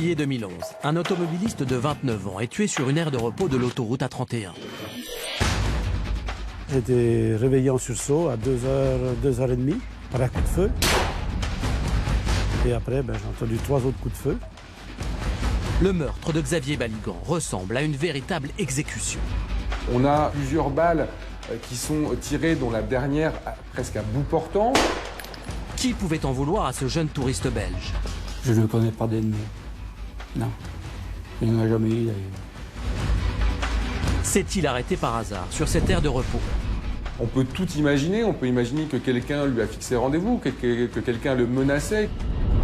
Février 2011, un automobiliste de 29 ans est tué sur une aire de repos de l'autoroute A31. J'ai été réveillé en sursaut à 2h30 par un coup de feu. Et après, j'ai entendu 3 autres coups de feu. Le meurtre de Xavier Baligan ressemble à une véritable exécution. On a plusieurs balles qui sont tirées, dont la dernière presque à bout portant. Qui pouvait en vouloir à ce jeune touriste belge? Je ne connais pas d'ennemi. Non. Il n'en a jamais eu d'ailleurs. S'est-il arrêté par hasard sur cette aire de repos? On peut tout imaginer. On peut imaginer que quelqu'un lui a fixé rendez-vous, que quelqu'un le menaçait.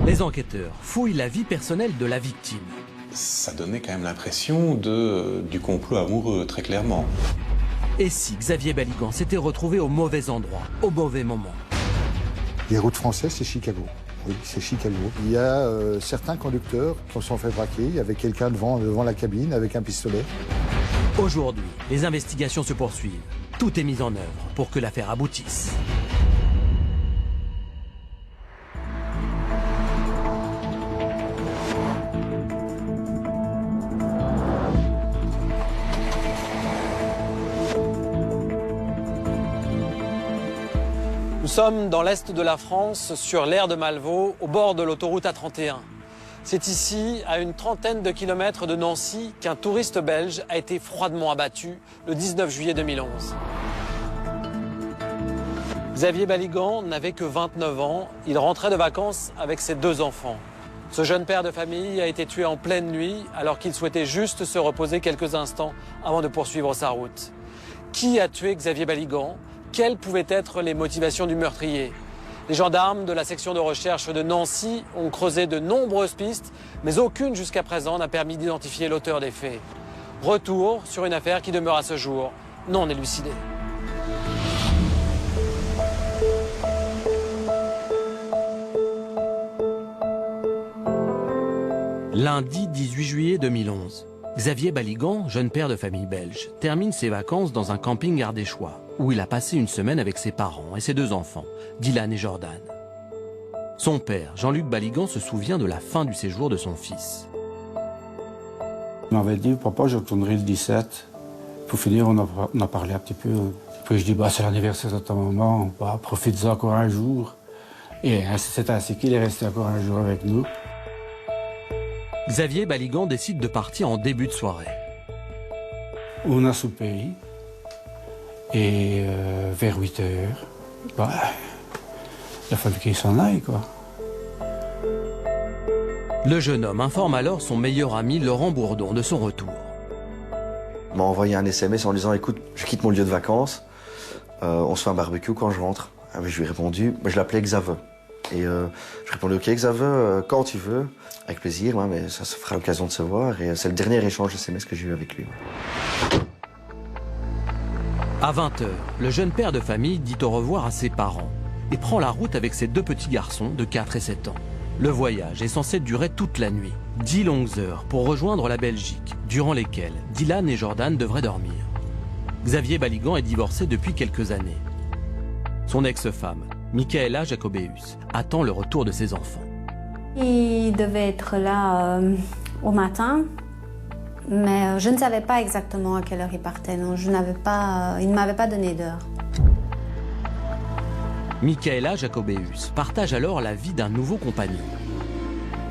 Les enquêteurs fouillent la vie personnelle de la victime. Ça donnait quand même l'impression du complot amoureux, très clairement. Et si Xavier Baligan s'était retrouvé au mauvais endroit, au mauvais moment? Les routes françaises, c'est Chicago. Oui, c'est Chicago. Il y a certains conducteurs qui se sont fait braquer. Il y avait quelqu'un devant la cabine avec un pistolet. Aujourd'hui, les investigations se poursuivent. Tout est mis en œuvre pour que l'affaire aboutisse. Nous sommes dans l'est de la France, sur l'aire de Malvaux, au bord de l'autoroute A31. C'est ici, à une trentaine de kilomètres de Nancy, qu'un touriste belge a été froidement abattu le 19 juillet 2011. Xavier Baligan n'avait que 29 ans. Il rentrait de vacances avec ses 2 enfants. Ce jeune père de famille a été tué en pleine nuit alors qu'il souhaitait juste se reposer quelques instants avant de poursuivre sa route. Qui a tué Xavier Baligan ? Quelles pouvaient être les motivations du meurtrier? Les gendarmes de la section de recherche de Nancy ont creusé de nombreuses pistes, mais aucune jusqu'à présent n'a permis d'identifier l'auteur des faits. Retour sur une affaire qui demeure à ce jour non élucidée. Lundi 18 juillet 2011. Xavier Baligan, jeune père de famille belge, termine ses vacances dans un camping ardéchois, où il a passé une semaine avec ses parents et ses 2 enfants, Dylan et Jordan. Son père, Jean-Luc Baligan, se souvient de la fin du séjour de son fils. Il m'avait dit, papa, je retournerai le 17. Pour finir, on a parlé un petit peu. Puis je dis, c'est l'anniversaire de ta maman, profite-en encore un jour. Et c'est ainsi qu'il est resté encore un jour avec nous. Xavier Baligan décide de partir en début de soirée. On a soupé. Et vers 8 heures, il a fallu qu'il s'en aille, quoi. Le jeune homme informe alors son meilleur ami Laurent Bourdon de son retour. Il m'a envoyé un SMS en disant, écoute, je quitte mon lieu de vacances, on se fait un barbecue quand je rentre. Je lui ai répondu, je l'appelais Xavier. Et je répondais, ok Xavier, quand tu veux, avec plaisir, mais ça se fera l'occasion de se voir. Et c'est le dernier échange de SMS que j'ai eu avec lui. À 20h, le jeune père de famille dit au revoir à ses parents et prend la route avec ses 2 petits garçons de 4 et 7 ans. Le voyage est censé durer toute la nuit, 10 longues heures pour rejoindre la Belgique, durant lesquelles Dylan et Jordan devraient dormir. Xavier Baligan est divorcé depuis quelques années. Son ex-femme, Michaela Jacobeus, attend le retour de ses enfants. Il devait être là au matin, mais je ne savais pas exactement à quelle heure il partait. Non, il ne m'avait pas donné d'heure. Michaela Jacobeus partage alors la vie d'un nouveau compagnon.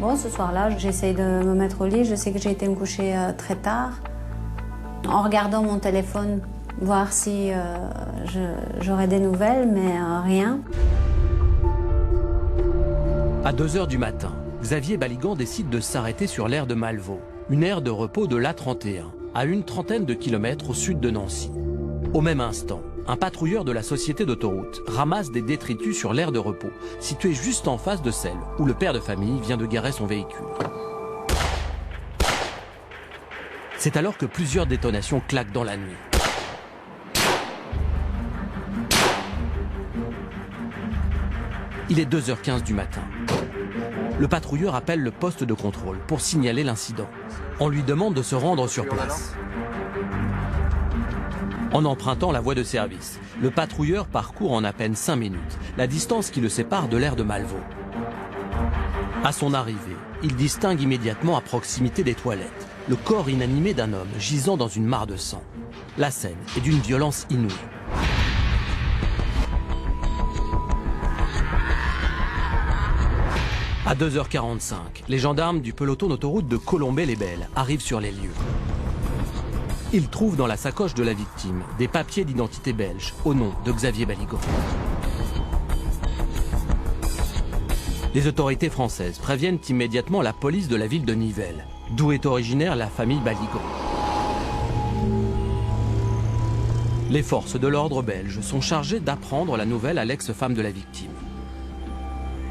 Bon, ce soir-là, j'essaye de me mettre au lit. Je sais que j'ai été me coucher très tard. En regardant mon téléphone, voir si j'aurais des nouvelles, mais rien. À 2h du matin, Xavier Baligan décide de s'arrêter sur l'aire de Malvaux, une aire de repos de l'A31, à une trentaine de kilomètres au sud de Nancy. Au même instant, un patrouilleur de la société d'autoroute ramasse des détritus sur l'aire de repos, située juste en face de celle où le père de famille vient de garer son véhicule. C'est alors que plusieurs détonations claquent dans la nuit. Il est 2h15 du matin. Le patrouilleur appelle le poste de contrôle pour signaler l'incident. On lui demande de se rendre sur place. En empruntant la voie de service, le patrouilleur parcourt en à peine 5 minutes la distance qui le sépare de l'aire de Malvaux. À son arrivée, ils distinguent immédiatement à proximité des toilettes le corps inanimé d'un homme gisant dans une mare de sang. La scène est d'une violence inouïe. À 2h45, les gendarmes du peloton d'autoroute de Colombey-les-Belles arrivent sur les lieux. Ils trouvent dans la sacoche de la victime des papiers d'identité belge au nom de Xavier Baligan. Les autorités françaises préviennent immédiatement la police de la ville de Nivelles, d'où est originaire la famille Baligan. Les forces de l'ordre belge sont chargées d'apprendre la nouvelle à l'ex-femme de la victime.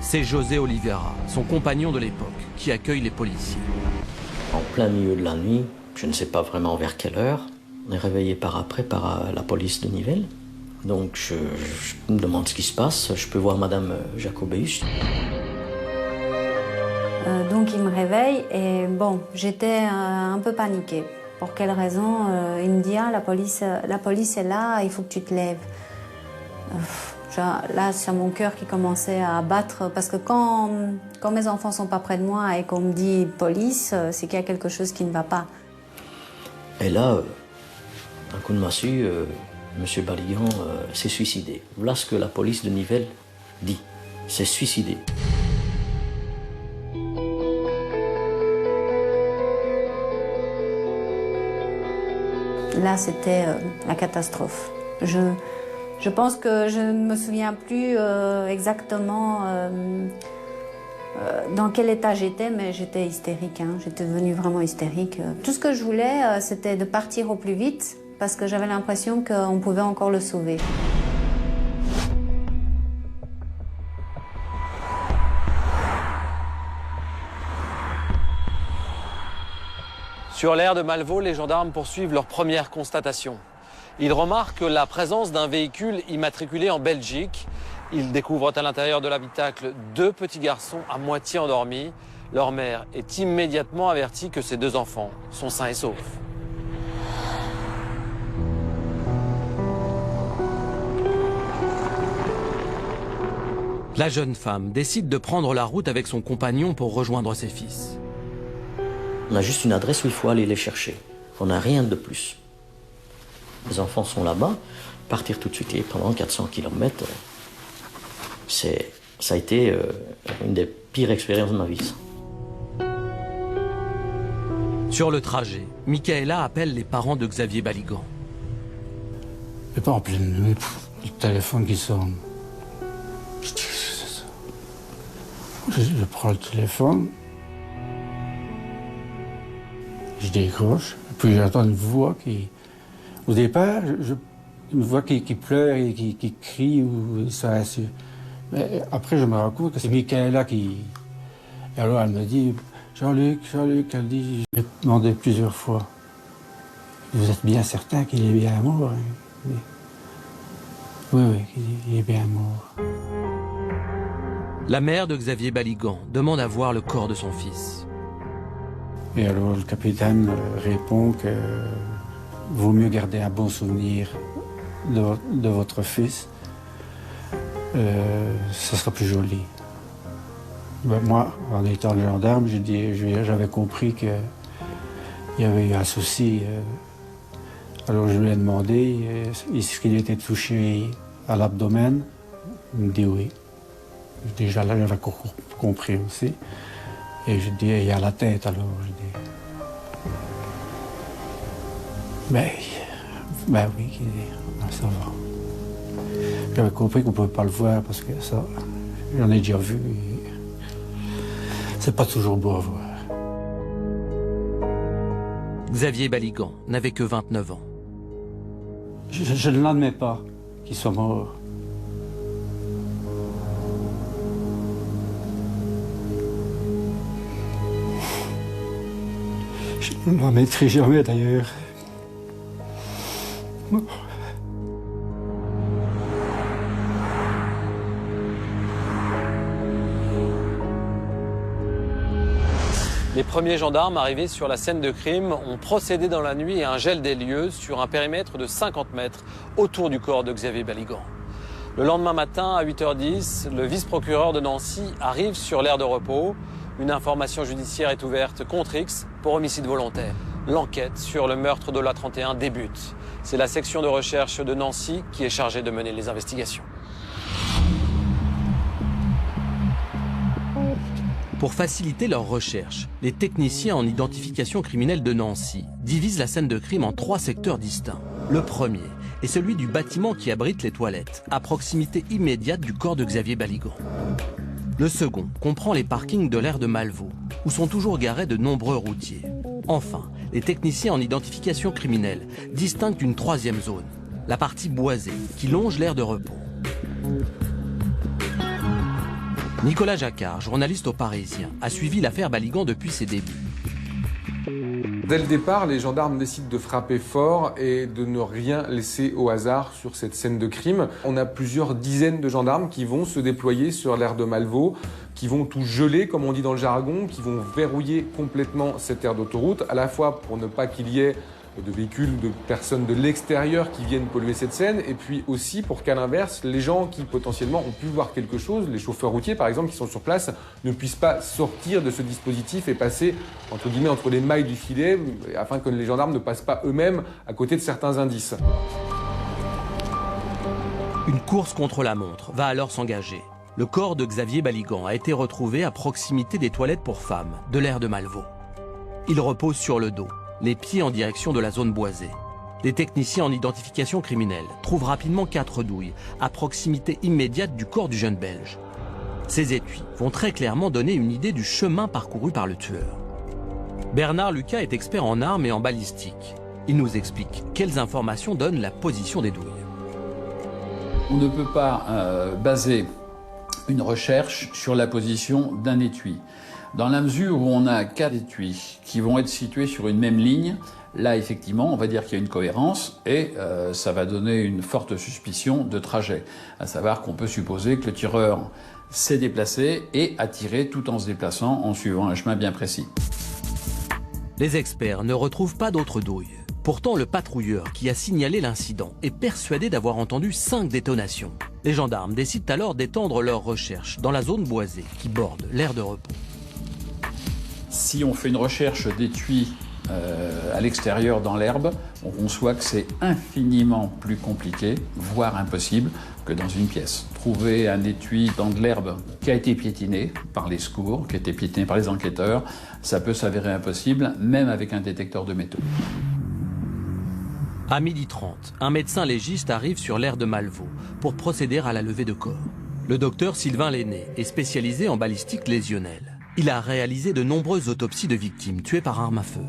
C'est José Oliveira, son compagnon de l'époque, qui accueille les policiers. En plein milieu de la nuit, je ne sais pas vraiment vers quelle heure, on est réveillé par la police de Nivelles. Donc je me demande ce qui se passe, je peux voir Madame Jacobéus. Donc il me réveille et bon, j'étais un peu paniquée. Pour quelle raison? Il me dit, la police est là, il faut que tu te lèves. Là, c'est mon cœur qui commençait à battre parce que quand mes enfants sont pas près de moi et qu'on me dit police, c'est qu'il y a quelque chose qui ne va pas. Et là, un coup de massue, M. Baligan s'est suicidé. Voilà ce que la police de Nivelles dit. C'est suicidé. Là, c'était la catastrophe. Je pense que je ne me souviens plus exactement dans quel état j'étais, mais j'étais hystérique. J'étais devenue vraiment hystérique. Tout ce que je voulais, c'était de partir au plus vite, parce que j'avais l'impression qu'on pouvait encore le sauver. Sur l'aire de Malvaux, les gendarmes poursuivent leur première constatation. Ils remarquent la présence d'un véhicule immatriculé en Belgique. Ils découvrent à l'intérieur de l'habitacle 2 petits garçons à moitié endormis. Leur mère est immédiatement avertie que ses 2 enfants sont sains et saufs. La jeune femme décide de prendre la route avec son compagnon pour rejoindre ses fils. On a juste une adresse où il faut aller les chercher. On n'a rien de plus. Les enfants sont là-bas, partir tout de suite et pendant 400 km, ça a été une des pires expériences de ma vie. Sur le trajet, Michaela appelle les parents de Xavier Baligan. Et pas en pleine nuit, le téléphone qui sonne. Je prends le téléphone, je décroche, puis j'entends une voix qui... Au départ, une voix qui pleure et qui crie ou ça. Mais après, je me rends compte que c'est Michaela qui... Et alors, elle me dit, Jean-Luc, elle dit, j'ai demandé plusieurs fois, vous êtes bien certain qu'il est bien mort? Oui, il est bien mort. La mère de Xavier Baligan demande à voir le corps de son fils. Et alors, le capitaine répond que vaut mieux garder un bon souvenir de votre fils. Ça sera plus joli. Ben, moi, en étant le gendarme, j'avais compris qu'il y avait eu un souci. Alors je lui ai demandé est-ce qu'il était touché à l'abdomen. Il me dit oui. Déjà là, j'avais compris aussi. Et je dis il y a la tête alors. Je dis, ben oui, ça va. J'avais compris qu'on ne pouvait pas le voir parce que ça, j'en ai déjà vu. C'est pas toujours beau à voir. Xavier Baligan n'avait que 29 ans. Je ne l'admets pas qu'il soit mort. Je ne l'admettrai jamais d'ailleurs. Les premiers gendarmes arrivés sur la scène de crime ont procédé dans la nuit à un gel des lieux sur un périmètre de 50 mètres autour du corps de Xavier Baligan. Le lendemain matin, à 8h10, le vice-procureur de Nancy arrive sur l'aire de repos Une information judiciaire est ouverte contre X pour homicide volontaire. L'enquête sur le meurtre de l'A31 débute. C'est la section de recherche de Nancy qui est chargée de mener les investigations. Pour faciliter leurs recherches, les techniciens en identification criminelle de Nancy divisent la scène de crime en 3 secteurs distincts. Le premier est celui du bâtiment qui abrite les toilettes, à proximité immédiate du corps de Xavier Baligan. Le second comprend les parkings de l'aire de Malvaux, où sont toujours garés de nombreux routiers. Enfin, les techniciens en identification criminelle distinguent une 3e zone, la partie boisée, qui longe l'aire de repos. Nicolas Jacquard, journaliste au Parisien, a suivi l'affaire Baligan depuis ses débuts. Dès le départ, les gendarmes décident de frapper fort et de ne rien laisser au hasard sur cette scène de crime. On a plusieurs dizaines de gendarmes qui vont se déployer sur l'aire de Malvaux, qui vont tout geler, comme on dit dans le jargon, qui vont verrouiller complètement cette aire d'autoroute, à la fois pour ne pas qu'il y ait de véhicules, de personnes de l'extérieur qui viennent polluer cette scène, et puis aussi pour qu'à l'inverse, les gens qui potentiellement ont pu voir quelque chose, les chauffeurs routiers par exemple qui sont sur place, ne puissent pas sortir de ce dispositif et passer entre guillemets entre les mailles du filet, afin que les gendarmes ne passent pas eux-mêmes à côté de certains indices. Une course contre la montre va alors s'engager. Le corps de Xavier Baligan a été retrouvé à proximité des toilettes pour femmes de l'aire de Malvaux. Il repose sur le dos, les pieds en direction de la zone boisée. Les techniciens en identification criminelle trouvent rapidement 4 douilles à proximité immédiate du corps du jeune Belge. Ces étuis vont très clairement donner une idée du chemin parcouru par le tueur. Bernard Lucas est expert en armes et en balistique. Il nous explique quelles informations donnent la position des douilles. On ne peut pas baser une recherche sur la position d'un étui. Dans la mesure où on a 4 étuis qui vont être situés sur une même ligne, là effectivement on va dire qu'il y a une cohérence et ça va donner une forte suspicion de trajet. À savoir qu'on peut supposer que le tireur s'est déplacé et a tiré tout en se déplaçant en suivant un chemin bien précis. Les experts ne retrouvent pas d'autres douilles. Pourtant, le patrouilleur qui a signalé l'incident est persuadé d'avoir entendu 5 détonations. Les gendarmes décident alors d'étendre leurs recherches dans la zone boisée qui borde l'aire de repos. Si on fait une recherche d'étui à l'extérieur dans l'herbe, on conçoit que c'est infiniment plus compliqué, voire impossible, que dans une pièce. Trouver un étui dans de l'herbe qui a été piétiné par les secours, qui a été piétiné par les enquêteurs, ça peut s'avérer impossible, même avec un détecteur de métaux. À 12h30, un médecin légiste arrive sur l'aire de Malvaux pour procéder à la levée de corps. Le docteur Sylvain Lenné est spécialisé en balistique lésionnelle. Il a réalisé de nombreuses autopsies de victimes tuées par arme à feu.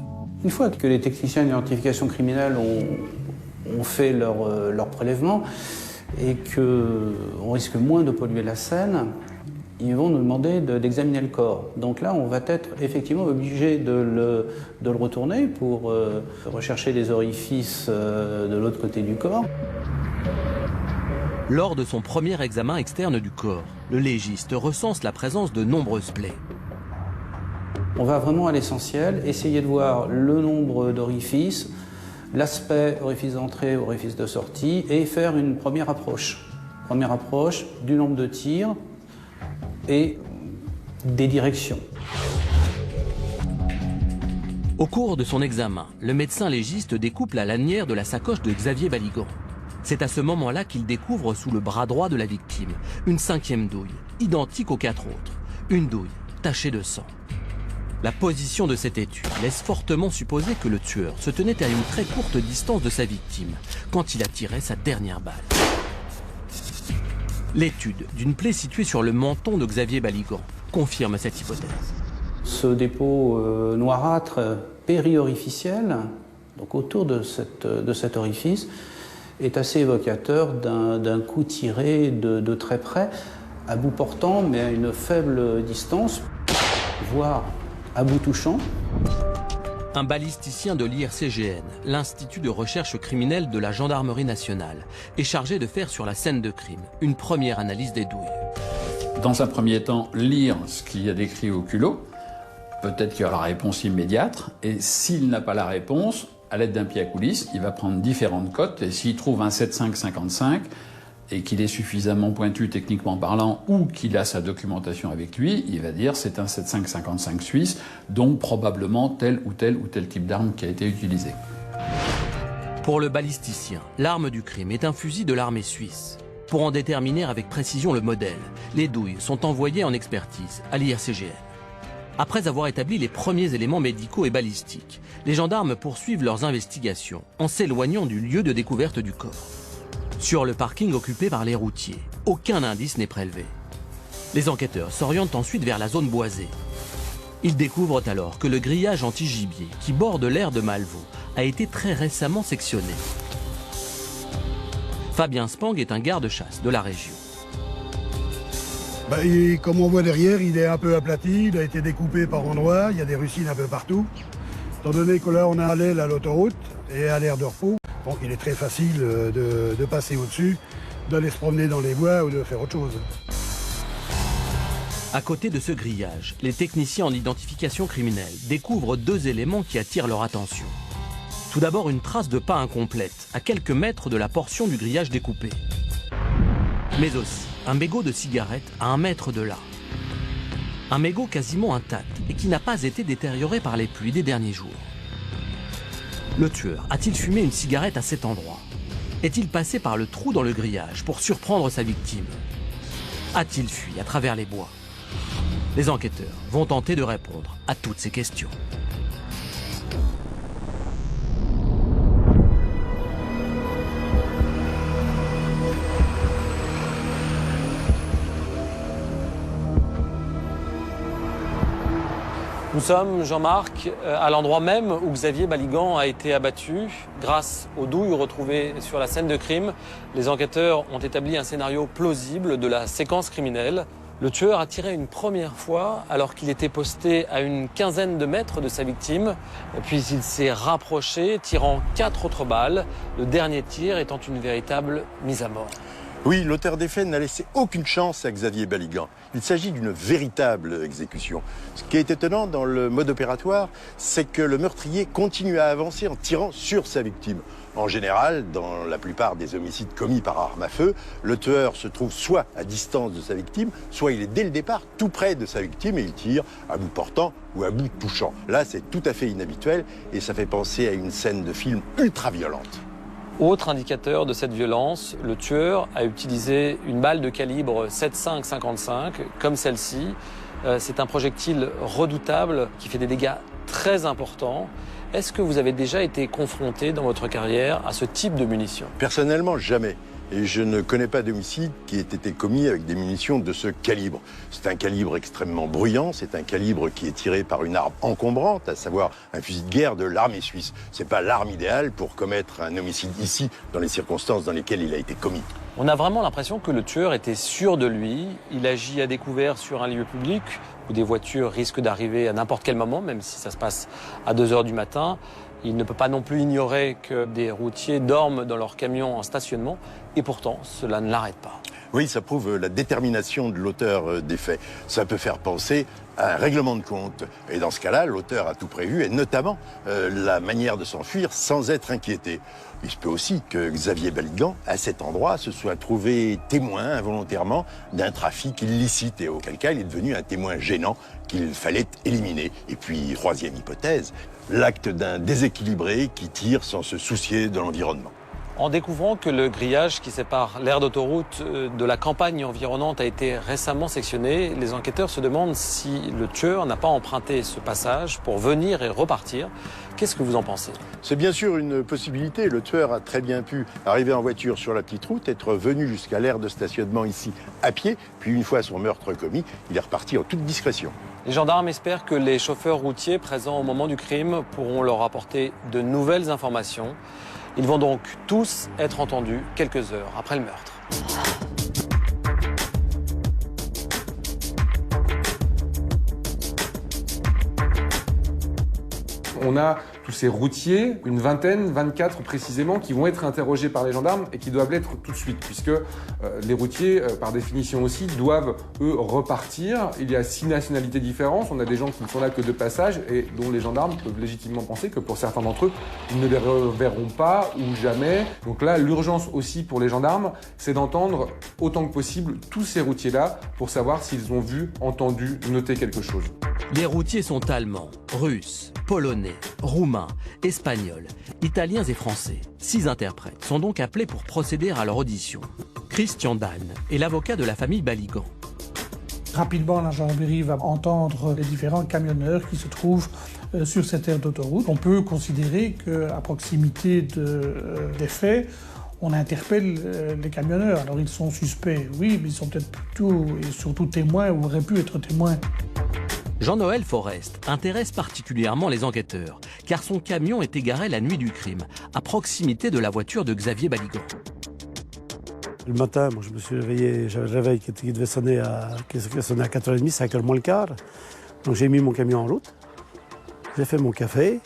Une fois que les techniciens d'identification criminelle ont fait leur prélèvement et qu'on risque moins de polluer la scène, ils vont nous demander d'examiner le corps. Donc là, on va être effectivement obligé de le retourner pour rechercher les orifices de l'autre côté du corps. Lors de son premier examen externe du corps, le légiste recense la présence de nombreuses plaies. On va vraiment à l'essentiel, essayer de voir le nombre d'orifices, l'aspect orifice d'entrée, orifice de sortie, et faire une première approche. Première approche du nombre de tirs et des directions. Au cours de son examen, le médecin légiste découpe la lanière de la sacoche de Xavier Baligan. C'est à ce moment-là qu'il découvre sous le bras droit de la victime une 5e douille, identique aux 4 autres. Une douille tachée de sang. La position de cet étui laisse fortement supposer que le tueur se tenait à une très courte distance de sa victime quand il a tiré sa dernière balle. L'étude d'une plaie située sur le menton de Xavier Baligan confirme cette hypothèse. Ce dépôt noirâtre périorificiel, donc autour de cet orifice, est assez évocateur d'un coup tiré de très près, à bout portant, mais à une faible distance, voire à bout touchant. Un balisticien de l'IRCGN, l'Institut de recherche criminelle de la Gendarmerie nationale, est chargé de faire sur la scène de crime une première analyse des douilles. Dans un premier temps, lire ce qu'il y a décrit au culot. Peut-être qu'il y aura la réponse immédiate. Et s'il n'a pas la réponse, à l'aide d'un pied à coulisse, il va prendre différentes cotes. Et s'il trouve un 7,5-55, et qu'il est suffisamment pointu techniquement parlant ou qu'il a sa documentation avec lui, il va dire c'est un 7,5-55 suisse, donc probablement tel ou tel type d'arme qui a été utilisé. Pour le balisticien, l'arme du crime est un fusil de l'armée suisse. Pour en déterminer avec précision le modèle, les douilles sont envoyées en expertise à l'IRCGN. Après avoir établi les premiers éléments médicaux et balistiques, les gendarmes poursuivent leurs investigations en s'éloignant du lieu de découverte du corps. Sur le parking occupé par les routiers, aucun indice n'est prélevé. Les enquêteurs s'orientent ensuite vers la zone boisée. Ils découvrent alors que le grillage anti-gibier qui borde l'aire de Malvaux a été très récemment sectionné. Fabien Spang est un garde-chasse de la région. Comme on voit derrière, il est un peu aplati, il a été découpé par endroits, il y a des rucines un peu partout. Étant donné que là on a à l'aile à l'autoroute et à l'aire de repos, donc il est très facile de passer au-dessus, d'aller se promener dans les bois ou de faire autre chose. À côté de ce grillage, les techniciens en identification criminelle découvrent deux éléments qui attirent leur attention. Tout d'abord, une trace de pas incomplète, à quelques mètres de la portion du grillage découpé. Mais aussi, un mégot de cigarette à 1 mètre de là. Un mégot quasiment intact et qui n'a pas été détérioré par les pluies des derniers jours. Le tueur a-t-il fumé une cigarette à cet endroit? Est-il passé par le trou dans le grillage pour surprendre sa victime? A-t-il fui à travers les bois? Les enquêteurs vont tenter de répondre à toutes ces questions. Nous sommes, Jean-Marc, à l'endroit même où Xavier Baligan a été abattu. Grâce aux douilles retrouvées sur la scène de crime, les enquêteurs ont établi un scénario plausible de la séquence criminelle. Le tueur a tiré une première fois alors qu'il était posté à une quinzaine de mètres de sa victime. Puis il s'est rapproché, tirant 4 autres balles, le dernier tir étant une véritable mise à mort. Oui, l'auteur des faits n'a laissé aucune chance à Xavier Baligan. Il s'agit d'une véritable exécution. Ce qui est étonnant dans le mode opératoire, c'est que le meurtrier continue à avancer en tirant sur sa victime. En général, dans la plupart des homicides commis par arme à feu, le tueur se trouve soit à distance de sa victime, soit il est dès le départ tout près de sa victime et il tire à bout portant ou à bout touchant. Là, c'est tout à fait inhabituel et ça fait penser à une scène de film ultra violente. Autre indicateur de cette violence, le tueur a utilisé une balle de calibre 7,5-55, comme celle-ci. C'est un projectile redoutable qui fait des dégâts très importants. Est-ce que vous avez déjà été confronté dans votre carrière à ce type de munitions? Personnellement, jamais. Et je ne connais pas d'homicide qui ait été commis avec des munitions de ce calibre. C'est un calibre extrêmement bruyant, c'est un calibre qui est tiré par une arme encombrante, à savoir un fusil de guerre de l'armée suisse. C'est pas l'arme idéale pour commettre un homicide ici, dans les circonstances dans lesquelles il a été commis. On a vraiment l'impression que le tueur était sûr de lui. Il agit à découvert sur un lieu public où des voitures risquent d'arriver à n'importe quel moment, même si ça se passe à 2 h du matin. Il ne peut pas non plus ignorer que des routiers dorment dans leur camion en stationnement. Et pourtant, cela ne l'arrête pas. Oui, ça prouve la détermination de l'auteur des faits. Ça peut faire penser à un règlement de compte. Et dans ce cas-là, l'auteur a tout prévu, et notamment la manière de s'enfuir sans être inquiété. Il se peut aussi que Xavier Baligan, à cet endroit, se soit trouvé témoin involontairement d'un trafic illicite, et auquel cas il est devenu un témoin gênant qu'il fallait éliminer. Et puis, troisième hypothèse, l'acte d'un déséquilibré qui tire sans se soucier de l'environnement. En découvrant que le grillage qui sépare l'aire d'autoroute de la campagne environnante a été récemment sectionné, les enquêteurs se demandent si le tueur n'a pas emprunté ce passage pour venir et repartir. Qu'est-ce que vous en pensez? C'est bien sûr une possibilité. Le tueur a très bien pu arriver en voiture sur la petite route, être venu jusqu'à l'aire de stationnement ici à pied, puis une fois son meurtre commis, il est reparti en toute discrétion. Les gendarmes espèrent que les chauffeurs routiers présents au moment du crime pourront leur apporter de nouvelles informations. Ils vont donc tous être entendus quelques heures après le meurtre. On a tous ces routiers, une vingtaine, 24 précisément, qui vont être interrogés par les gendarmes et qui doivent l'être tout de suite, puisque les routiers, par définition aussi, doivent, eux, repartir. Il y a 6 nationalités différentes, on a des gens qui ne sont là que de passage et dont les gendarmes peuvent légitimement penser que pour certains d'entre eux, ils ne les reverront pas ou jamais. Donc là, l'urgence aussi pour les gendarmes, c'est d'entendre autant que possible tous ces routiers-là pour savoir s'ils ont vu, entendu, noté quelque chose. Les routiers sont allemands, russes, polonais, roumains, espagnols, italiens et français. 6 interprètes sont donc appelés pour procéder à leur audition. Christian Dan est l'avocat de la famille Baligan. Rapidement, la gendarmerie va entendre les différents camionneurs qui se trouvent sur cette aire d'autoroute. On peut considérer qu'à proximité des faits, on interpelle les camionneurs. Alors ils sont suspects, oui, mais ils sont peut-être plutôt et surtout témoins ou auraient pu être témoins. Jean-Noël Forest intéresse particulièrement les enquêteurs, car son camion est égaré la nuit du crime, à proximité de la voiture de Xavier Baligan. Le matin, moi, je me suis réveillé, j'avais le réveil qui devait sonner à 4h30, 5h moins le quart. Donc j'ai mis mon camion en route, j'ai fait mon café,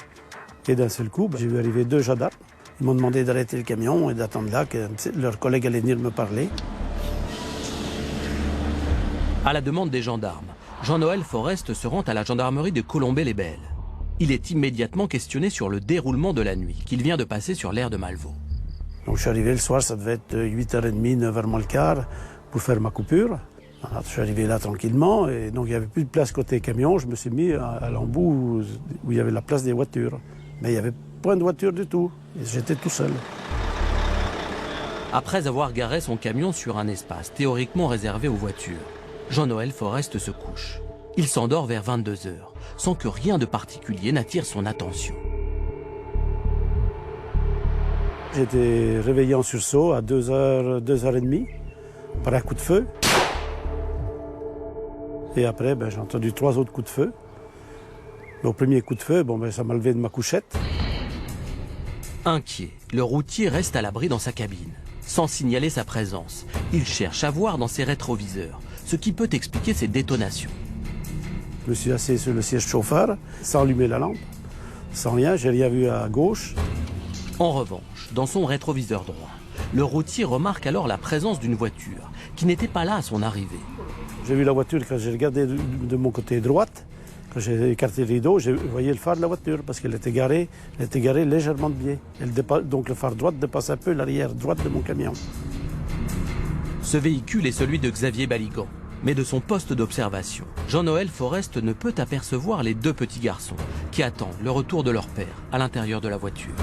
et d'un seul coup, j'ai vu arriver 2 gendarmes. Ils m'ont demandé d'arrêter le camion et d'attendre là que leur collègue allait venir me parler. À la demande des gendarmes, Jean-Noël Forest se rend à la gendarmerie de Colombey-les-Belles. Il est immédiatement questionné sur le déroulement de la nuit qu'il vient de passer sur l'aire de Malvaux. Donc je suis arrivé le soir, ça devait être 8h30, 9h moins le quart, pour faire ma coupure. Alors, je suis arrivé là tranquillement, et donc il n'y avait plus de place côté camion. Je me suis mis à l'embout où il y avait la place des voitures. Mais il n'y avait point de voiture du tout, et j'étais tout seul. Après avoir garé son camion sur un espace théoriquement réservé aux voitures, Jean-Noël Forest se couche. Il s'endort vers 22h, sans que rien de particulier n'attire son attention. J'ai été réveillé en sursaut à 2h30 par un coup de feu. Et après, j'ai entendu 3 autres coups de feu. Au premier coup de feu, ça m'a levé de ma couchette. Inquiet, le routier reste à l'abri dans sa cabine. Sans signaler sa présence, il cherche à voir dans ses rétroviseurs, ce qui peut expliquer ces détonations. Je me suis assis sur le siège chauffeur, sans allumer la lampe, sans rien, j'ai rien vu à gauche. En revanche, dans son rétroviseur droit, le routier remarque alors la présence d'une voiture qui n'était pas là à son arrivée. J'ai vu la voiture quand j'ai regardé de mon côté droite. Quand j'ai écarté le rideau, j'ai voyé le phare de la voiture parce qu'elle était garée légèrement de biais. Donc le phare droit dépasse un peu l'arrière droite de mon camion. Ce véhicule est celui de Xavier Baligan. Mais de son poste d'observation, Jean-Noël Forest ne peut apercevoir les 2 petits garçons qui attendent le retour de leur père à l'intérieur de la voiture.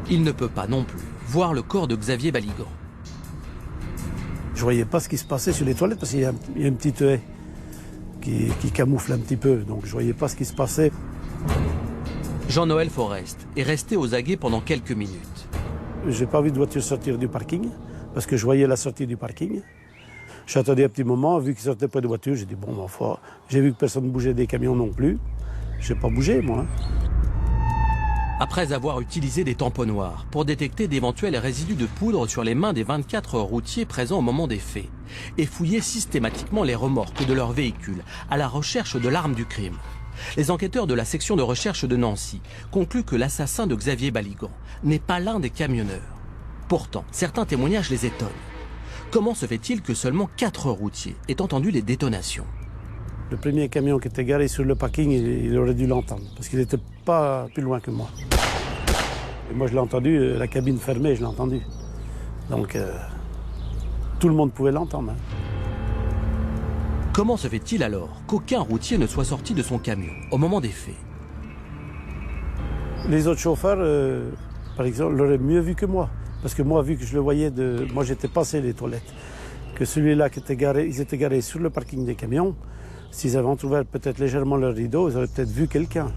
Il ne peut pas non plus voir le corps de Xavier Baligan. Je ne voyais pas ce qui se passait sur les toilettes parce qu'il y a une petite haie qui camoufle un petit peu, donc je ne voyais pas ce qui se passait. Jean-Noël Forest est resté aux aguets pendant quelques minutes. J'ai pas vu de voiture sortir du parking parce que je voyais la sortie du parking. J'attendais un petit moment, vu qu'il ne sortait pas de voiture, j'ai dit bon, j'ai vu que personne ne bougeait des camions non plus. Je n'ai pas bougé, moi. Après avoir utilisé des tamponnoirs pour détecter d'éventuels résidus de poudre sur les mains des 24 routiers présents au moment des faits, et fouiller systématiquement les remorques de leurs véhicules à la recherche de l'arme du crime, les enquêteurs de la section de recherche de Nancy concluent que l'assassin de Xavier Baligan n'est pas l'un des camionneurs. Pourtant, certains témoignages les étonnent. Comment se fait-il que seulement 4 routiers aient entendu les détonations? Le premier camion qui était garé sur le parking, il aurait dû l'entendre, parce qu'il n'était pas plus loin que moi. Et moi, je l'ai entendu, la cabine fermée, je l'ai entendu. Donc, tout le monde pouvait l'entendre. Comment se fait-il alors qu'aucun routier ne soit sorti de son camion au moment des faits? Les autres chauffeurs, par exemple, l'auraient mieux vu que moi. Parce que moi, vu que je le voyais, moi j'étais passé les toilettes. Que celui-là qui était garé, ils étaient garés sur le parking des camions. S'ils avaient entrouvert peut-être légèrement leur rideau, ils auraient peut-être vu quelqu'un.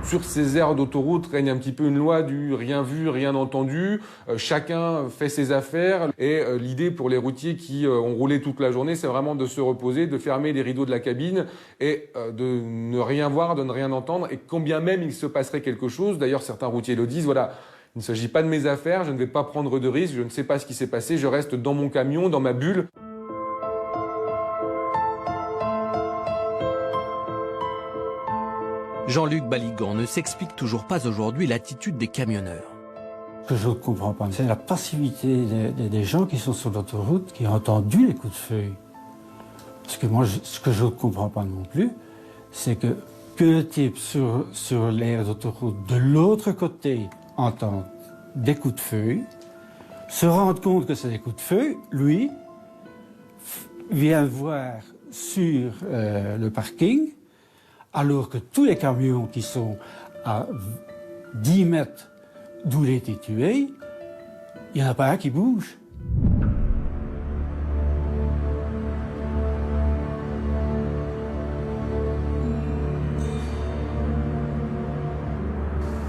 Sur ces aires d'autoroute règne un petit peu une loi du rien vu, rien entendu. Chacun fait ses affaires. Et l'idée pour les routiers qui ont roulé toute la journée, c'est vraiment de se reposer, de fermer les rideaux de la cabine et de ne rien voir, de ne rien entendre. Et combien même il se passerait quelque chose, d'ailleurs certains routiers le disent, voilà, il ne s'agit pas de mes affaires, je ne vais pas prendre de risques, je ne sais pas ce qui s'est passé, je reste dans mon camion, dans ma bulle. Jean-Luc Baligan ne s'explique toujours pas aujourd'hui l'attitude des camionneurs. Ce que je ne comprends pas, c'est la passivité des gens qui sont sur l'autoroute, qui ont entendu les coups de feu. Parce que moi, ce que je ne comprends pas non plus, c'est que le type sur l'aire d'autoroute de l'autre côté entend des coups de feu, se rend compte que c'est des coups de feu, lui vient voir sur le parking, alors que tous les camions qui sont à 10 mètres d'où il a été tué, il n'y en a pas un qui bouge.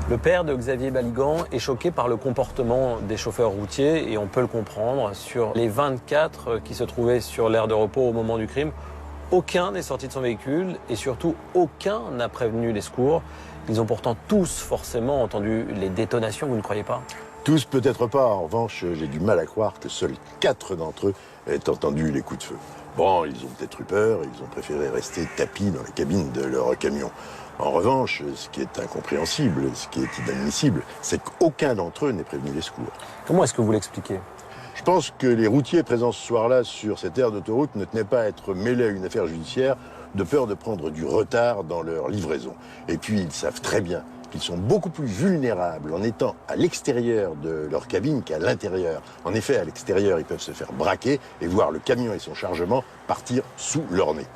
Le père de Xavier Baligan est choqué par le comportement des chauffeurs routiers et on peut le comprendre. Sur les 24 qui se trouvaient sur l'aire de repos au moment du crime, aucun n'est sorti de son véhicule et surtout aucun n'a prévenu les secours. Ils ont pourtant tous forcément entendu les détonations, vous ne croyez pas? Tous peut-être pas. En revanche, j'ai du mal à croire que seuls 4 d'entre eux aient entendu les coups de feu. Bon, ils ont peut-être eu peur et ils ont préféré rester tapis dans la cabine de leur camion. En revanche, ce qui est incompréhensible, ce qui est inadmissible, c'est qu'aucun d'entre eux n'ait prévenu les secours. Comment est-ce que vous l'expliquez? Je pense que les routiers présents ce soir-là sur cette aire d'autoroute ne tenaient pas à être mêlés à une affaire judiciaire de peur de prendre du retard dans leur livraison. Et puis, ils savent très bien qu'ils sont beaucoup plus vulnérables en étant à l'extérieur de leur cabine qu'à l'intérieur. En effet, à l'extérieur, ils peuvent se faire braquer et voir le camion et son chargement partir sous leur nez.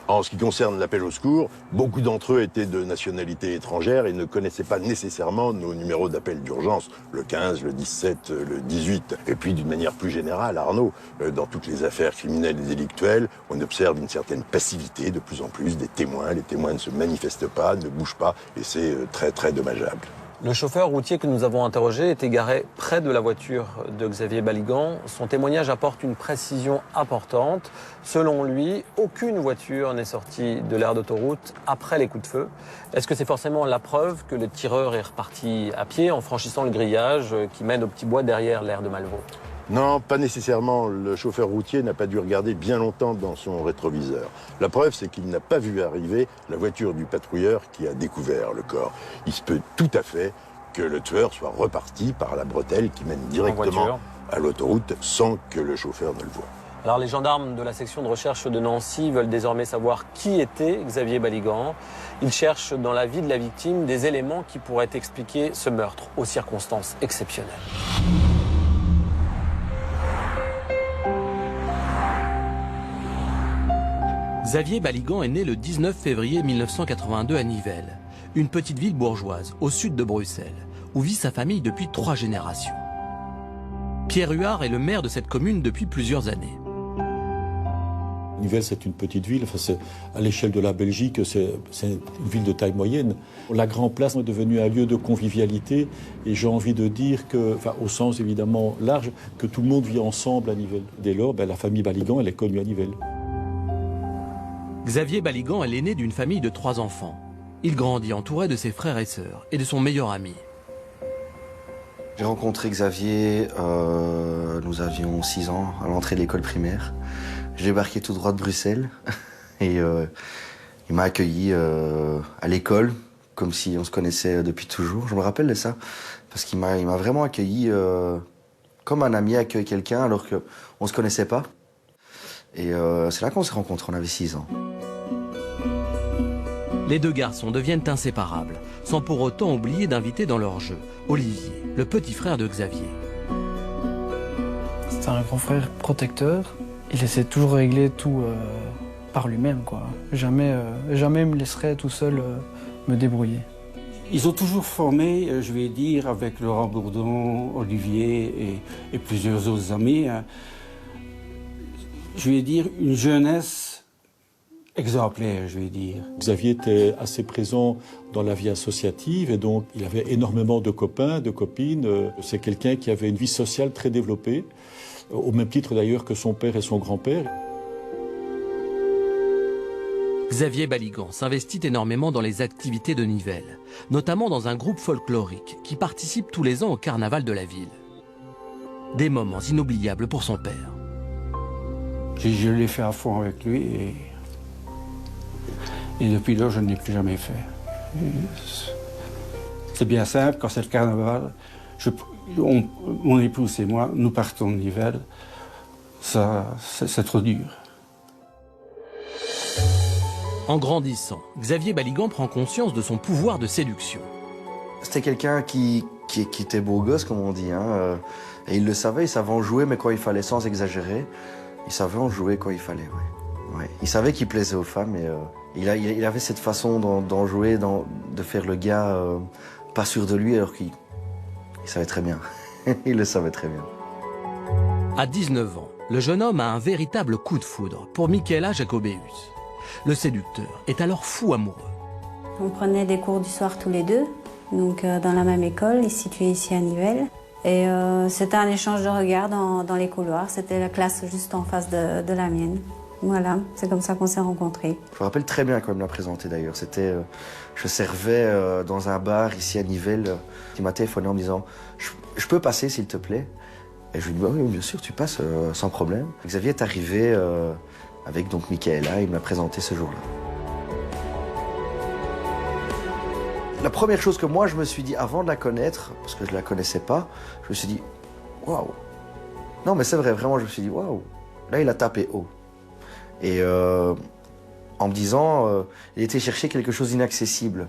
En ce qui concerne l'appel au secours, beaucoup d'entre eux étaient de nationalité étrangère et ne connaissaient pas nécessairement nos numéros d'appel d'urgence, le 15, le 17, le 18. Et puis, d'une manière plus générale, Arnaud, dans toutes les affaires criminelles et délictuelles, on observe une certaine passivité de plus en plus des témoins. Les témoins ne se manifestent pas, ne bougent pas, et c'est très, très dommageable. Le chauffeur routier que nous avons interrogé était garé près de la voiture de Xavier Baligan. Son témoignage apporte une précision importante. Selon lui, aucune voiture n'est sortie de l'aire d'autoroute après les coups de feu. Est-ce que c'est forcément la preuve que le tireur est reparti à pied en franchissant le grillage qui mène au petit bois derrière l'aire de Malvaux? Non, pas nécessairement. Le chauffeur routier n'a pas dû regarder bien longtemps dans son rétroviseur. La preuve, c'est qu'il n'a pas vu arriver la voiture du patrouilleur qui a découvert le corps. Il se peut tout à fait que le tueur soit reparti par la bretelle qui mène directement à l'autoroute sans que le chauffeur ne le voie. Alors les gendarmes de la section de recherche de Nancy veulent désormais savoir qui était Xavier Baligan. Ils cherchent dans la vie de la victime des éléments qui pourraient expliquer ce meurtre aux circonstances exceptionnelles. Xavier Baligan est né le 19 février 1982 à Nivelles, une petite ville bourgeoise au sud de Bruxelles, où vit sa famille depuis 3 générations. Pierre Huard est le maire de cette commune depuis plusieurs années. Nivelles, c'est une petite ville, enfin, à l'échelle de la Belgique, c'est une ville de taille moyenne. La Grand Place est devenue un lieu de convivialité et j'ai envie de dire que, enfin, au sens évidemment large, que tout le monde vit ensemble à Nivelles. Dès lors, la famille Baligan, elle est connue à Nivelles. Xavier Baligan est l'aîné d'une famille de 3 enfants. Il grandit entouré de ses frères et sœurs et de son meilleur ami. J'ai rencontré Xavier, nous avions 6 ans, à l'entrée de l'école primaire. J'ai débarqué tout droit de Bruxelles et il m'a accueilli à l'école, comme si on se connaissait depuis toujours. Je me rappelle de ça, parce qu'il m'a vraiment accueilli comme un ami accueille quelqu'un alors qu'on ne se connaissait pas. Et c'est là qu'on s'est rencontrés, on avait 6 ans. Les 2 garçons deviennent inséparables, sans pour autant oublier d'inviter dans leur jeu Olivier, le petit frère de Xavier. C'est un grand frère protecteur. Il essaie toujours de régler tout par lui-même, quoi. Jamais me laisserait tout seul me débrouiller. Ils ont toujours formé, je vais dire, avec Laurent Bourdon, Olivier et plusieurs autres amis, je vais dire, une jeunesse exemplaire, je vais dire. Xavier était assez présent dans la vie associative et donc il avait énormément de copains, de copines. C'est quelqu'un qui avait une vie sociale très développée, au même titre d'ailleurs que son père et son grand-père. Xavier Baligan s'investit énormément dans les activités de Nivelles, notamment dans un groupe folklorique qui participe tous les ans au carnaval de la ville. Des moments inoubliables pour son père. Je l'ai fait à fond avec lui et depuis là, je ne l'ai plus jamais fait. C'est bien simple, quand c'est le carnaval, mon épouse et moi, nous partons de Nivelles. C'est trop dur. En grandissant, Xavier Baligan prend conscience de son pouvoir de séduction. C'était quelqu'un qui était beau gosse, comme on dit. Hein, et il le savait, il savait en jouer, mais quand il fallait, sans exagérer. Il savait en jouer quand il fallait, ouais. Ouais. Il savait qu'il plaisait aux femmes et il avait cette façon d'en jouer, de faire le gars pas sûr de lui, alors qu'il savait très bien. Il le savait très bien. À 19 ans, le jeune homme a un véritable coup de foudre pour Michaela Jacobéus. Le séducteur est alors fou amoureux. On prenait des cours du soir tous les deux, donc dans la même école, située ici à Nivelles. Et c'était un échange de regards dans les couloirs. C'était la classe juste en face de la mienne. Voilà, c'est comme ça qu'on s'est rencontrés. Je me rappelle très bien quand il me l'a présenté d'ailleurs. C'était, je servais dans un bar ici à Nivelles. Il m'a téléphoné en me disant « Je peux passer s'il te plaît ?» Et je lui ai dit bah, « Oui, bien sûr, tu passes sans problème. » Xavier est arrivé avec donc Michaela, il m'a présenté ce jour-là. La première chose que moi je me suis dit avant de la connaître, parce que je la connaissais pas, je me suis dit waouh. Non mais c'est vrai, vraiment je me suis dit waouh. Là il a tapé haut. Et en me disant, il était chercher quelque chose d'inaccessible.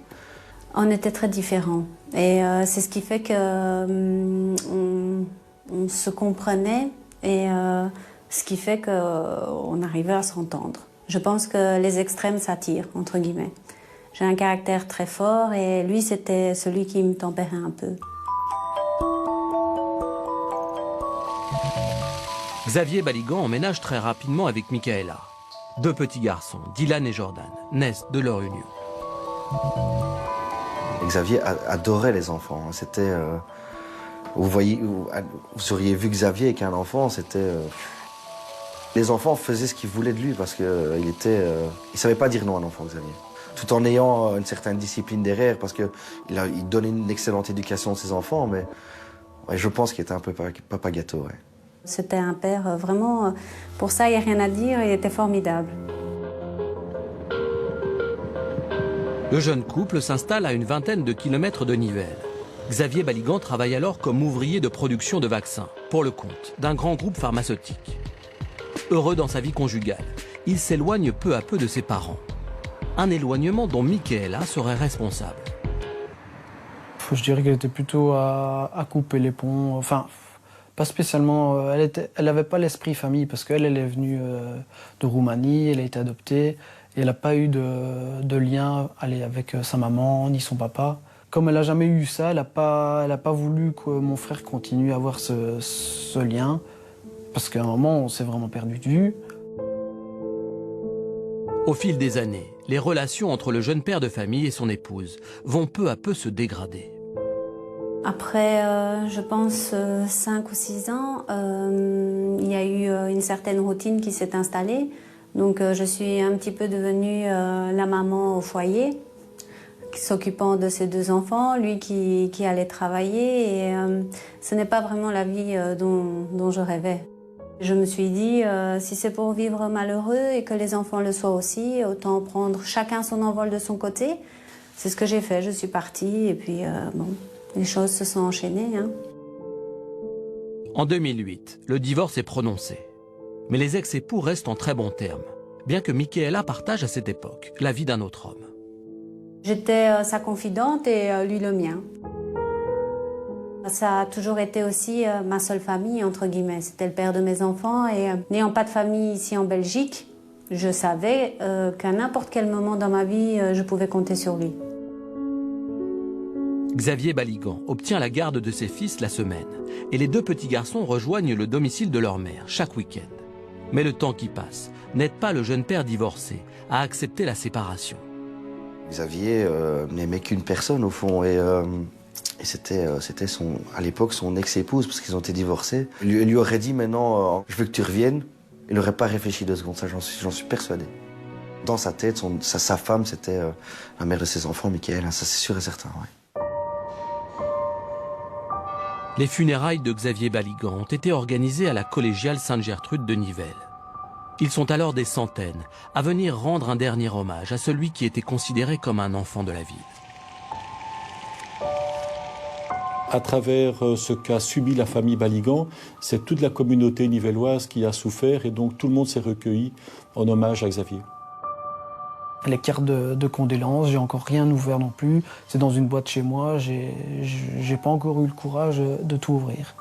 On était très différents. Et c'est ce qui fait que on se comprenait et ce qui fait qu'on arrivait à s'entendre. Je pense que les extrêmes s'attirent, entre guillemets. J'ai un caractère très fort et lui, c'était celui qui me tempérait un peu. Xavier Baligan emménage très rapidement avec Michaela. 2 petits garçons, Dylan et Jordan, naissent de leur union. Xavier adorait les enfants. C'était, vous auriez vu Xavier avec un enfant, c'était... Les enfants faisaient ce qu'ils voulaient de lui parce qu'il il savait pas dire non à un enfant, Xavier. Tout en ayant une certaine discipline derrière, parce qu'il donnait une excellente éducation à ses enfants, mais ouais, je pense qu'il était un peu papa gâteau. Ouais. C'était un père vraiment, pour ça il n'y a rien à dire, il était formidable. Le jeune couple s'installe à une vingtaine de kilomètres de Nivelles. Xavier Baligan travaille alors comme ouvrier de production de vaccins, pour le compte d'un grand groupe pharmaceutique. Heureux dans sa vie conjugale, il s'éloigne peu à peu de ses parents. Un éloignement dont Michaela serait responsable. Je dirais qu'elle était plutôt à couper les ponts, enfin, pas spécialement, elle n'avait pas l'esprit famille, parce qu'elle est venue de Roumanie, elle a été adoptée, et elle n'a pas eu de lien avec sa maman, ni son papa. Comme elle n'a jamais eu ça, elle n'a pas voulu que mon frère continue à avoir ce lien, parce qu'à un moment, on s'est vraiment perdu de vue. Au fil des années, les relations entre le jeune père de famille et son épouse vont peu à peu se dégrader. Après, je pense, 5 ou 6 ans, il y a eu une certaine routine qui s'est installée. Donc, je suis un petit peu devenue la maman au foyer, s'occupant de ses 2 enfants, lui qui allait travailler. Et ce n'est pas vraiment la vie dont je rêvais. Je me suis dit, si c'est pour vivre malheureux et que les enfants le soient aussi, autant prendre chacun son envol de son côté. C'est ce que j'ai fait, je suis partie et puis bon, les choses se sont enchaînées. Hein. En 2008, le divorce est prononcé. Mais les ex-époux restent en très bons termes, bien que Michaela partage à cette époque la vie d'un autre homme. J'étais sa confidente et lui le mien. Ça a toujours été aussi ma seule famille, entre guillemets. C'était le père de mes enfants et n'ayant pas de famille ici en Belgique, je savais qu'à n'importe quel moment dans ma vie, je pouvais compter sur lui. Xavier Baligan obtient la garde de ses fils la semaine et les 2 petits garçons rejoignent le domicile de leur mère chaque week-end. Mais le temps qui passe n'aide pas le jeune père divorcé à accepter la séparation. Xavier n'aimait qu'une personne au fond et c'était à l'époque son ex-épouse parce qu'ils ont été divorcés. Il lui aurait dit maintenant je veux que tu reviennes. Il n'aurait pas réfléchi 2 secondes, ça j'en suis persuadé. Dans sa tête, sa femme c'était la mère de ses enfants, Michaela, ça c'est sûr et certain. Ouais. Les funérailles de Xavier Baligan ont été organisées à la collégiale Sainte-Gertrude de Nivelles. Ils sont alors des centaines à venir rendre un dernier hommage à celui qui était considéré comme un enfant de la ville. À travers ce qu'a subi la famille Baligan, c'est toute la communauté nivelloise qui a souffert et donc tout le monde s'est recueilli en hommage à Xavier. Les cartes de condoléances, j'ai encore rien ouvert non plus. C'est dans une boîte chez moi, j'ai pas encore eu le courage de tout ouvrir.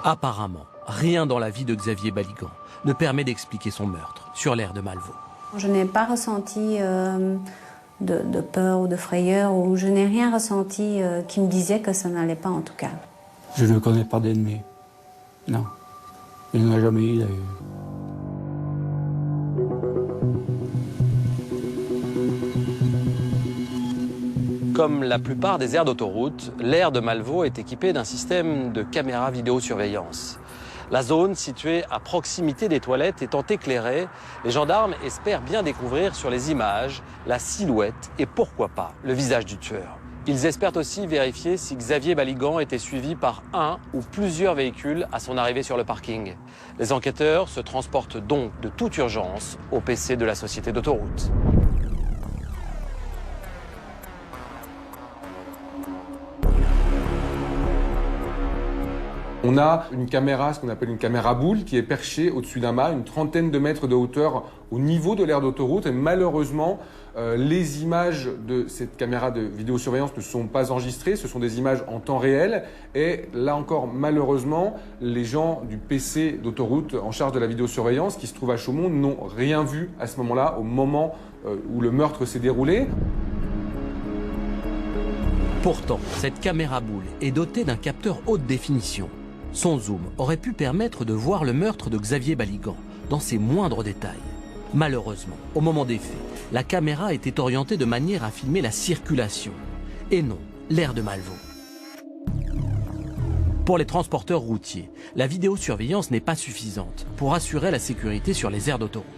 Apparemment, rien dans la vie de Xavier Baligan ne permet d'expliquer son meurtre sur l'aire de Malvaux. Je n'ai pas ressenti de peur ou de frayeur, ou je n'ai rien ressenti qui me disait que ça n'allait pas en tout cas. Je ne connais pas d'ennemis. Non. Il n'y en a jamais eu d'ailleurs. Comme la plupart des aires d'autoroute, l'aire de Malvaux est équipée d'un système de caméras vidéosurveillance. La zone située à proximité des toilettes étant éclairée, les gendarmes espèrent bien découvrir sur les images la silhouette et pourquoi pas le visage du tueur. Ils espèrent aussi vérifier si Xavier Baligan était suivi par un ou plusieurs véhicules à son arrivée sur le parking. Les enquêteurs se transportent donc de toute urgence au PC de la société d'autoroute. On a une caméra, ce qu'on appelle une caméra boule, qui est perchée au-dessus d'un mât, une trentaine de mètres de hauteur au niveau de l'aire d'autoroute. Et malheureusement, les images de cette caméra de vidéosurveillance ne sont pas enregistrées. Ce sont des images en temps réel. Et là encore, malheureusement, les gens du PC d'autoroute en charge de la vidéosurveillance, qui se trouvent à Chaumont, n'ont rien vu à ce moment-là, au moment où le meurtre s'est déroulé. Pourtant, cette caméra boule est dotée d'un capteur haute définition. Son zoom aurait pu permettre de voir le meurtre de Xavier Baligan dans ses moindres détails. Malheureusement, au moment des faits, la caméra était orientée de manière à filmer la circulation et non l'aire de Malvaux. Pour les transporteurs routiers, la vidéosurveillance n'est pas suffisante pour assurer la sécurité sur les aires d'autoroute.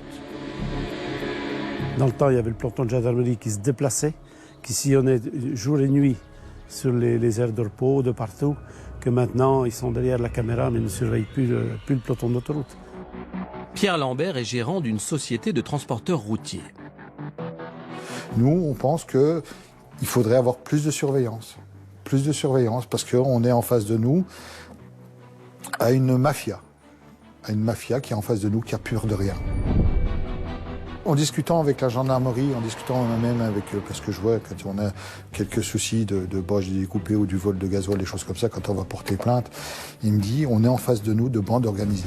Dans le temps, il y avait le peloton de gendarmerie qui se déplaçait, qui sillonnait jour et nuit sur les aires de repos de partout, que maintenant ils sont derrière la caméra mais ne surveillent plus le peloton d'autoroute. Pierre Lambert est gérant d'une société de transporteurs routiers. Nous, on pense qu'il faudrait avoir plus de surveillance. Plus de surveillance parce qu'on est en face de nous à une mafia. À une mafia qui est en face de nous, qui a peur de rien. En discutant avec la gendarmerie, en discutant même avec eux, parce que je vois quand on a quelques soucis de boches découpées ou du vol de gasoil, des choses comme ça, quand on va porter plainte, il me dit on est en face de nous de bandes organisées.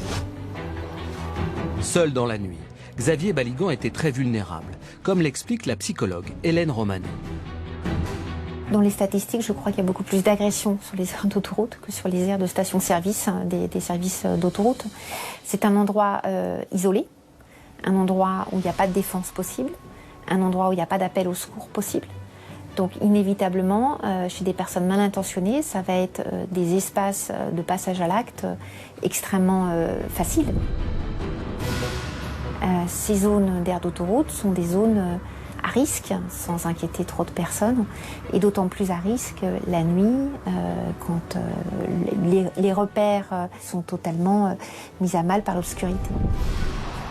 Seul dans la nuit, Xavier Baligan était très vulnérable, comme l'explique la psychologue Hélène Romano. Dans les statistiques, je crois qu'il y a beaucoup plus d'agressions sur les aires d'autoroute que sur les aires de station-service, des services d'autoroute. C'est un endroit isolé. Un endroit où il n'y a pas de défense possible, un endroit où il n'y a pas d'appel au secours possible. Donc inévitablement, chez des personnes mal intentionnées, ça va être des espaces de passage à l'acte extrêmement faciles. Ces zones d'aire d'autoroute sont des zones à risque, sans inquiéter trop de personnes, et d'autant plus à risque la nuit, quand les repères sont totalement mis à mal par l'obscurité.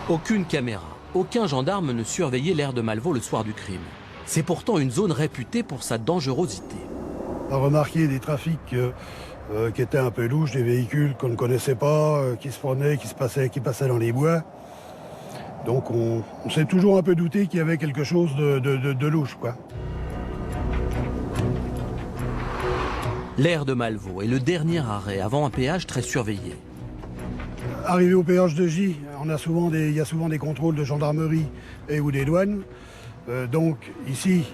Aucune caméra, aucun gendarme ne surveillait l'aire de Malvaux le soir du crime. C'est pourtant une zone réputée pour sa dangerosité. On a remarqué des trafics qui étaient un peu louches, des véhicules qu'on ne connaissait pas, qui se prenaient, qui passaient dans les bois. Donc on s'est toujours un peu douté qu'il y avait quelque chose de louche, quoi. L'aire de Malvaux est le dernier arrêt avant un péage très surveillé. Arrivé au péage de J, il y a souvent des contrôles de gendarmerie et ou des douanes. Donc ici,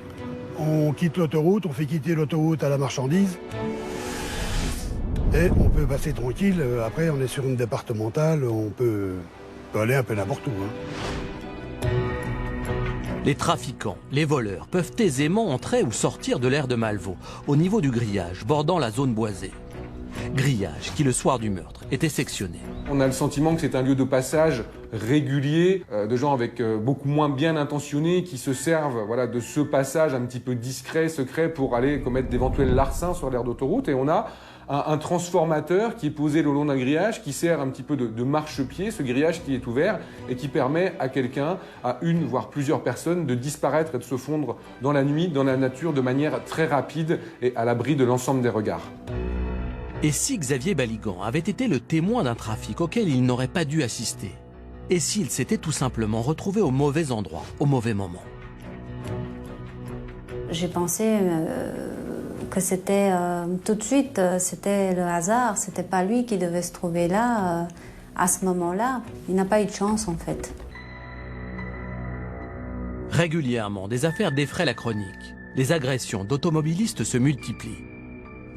on quitte l'autoroute, on fait quitter l'autoroute à la marchandise. Et on peut passer tranquille. Après, on est sur une départementale, on peut aller un peu n'importe où. Les trafiquants, les voleurs peuvent aisément entrer ou sortir de l'aire de Malvaux, au niveau du grillage bordant la zone boisée. Grillage qui, le soir du meurtre, était sectionné. On a le sentiment que c'est un lieu de passage régulier, de gens avec beaucoup moins bien intentionnés qui se servent de ce passage un petit peu discret, secret, pour aller commettre d'éventuels larcins sur l'aire d'autoroute. Et on a un transformateur qui est posé le long d'un grillage qui sert un petit peu de marchepied, ce grillage qui est ouvert et qui permet à quelqu'un, à une voire plusieurs personnes, de disparaître et de se fondre dans la nuit, dans la nature de manière très rapide et à l'abri de l'ensemble des regards. Et si Xavier Baligan avait été le témoin d'un trafic auquel il n'aurait pas dû assister? Et s'il s'était tout simplement retrouvé au mauvais endroit, au mauvais moment? J'ai pensé que c'était tout de suite, c'était le hasard, c'était pas lui qui devait se trouver là à ce moment-là. Il n'a pas eu de chance en fait. Régulièrement, des affaires défraient la chronique. Les agressions d'automobilistes se multiplient.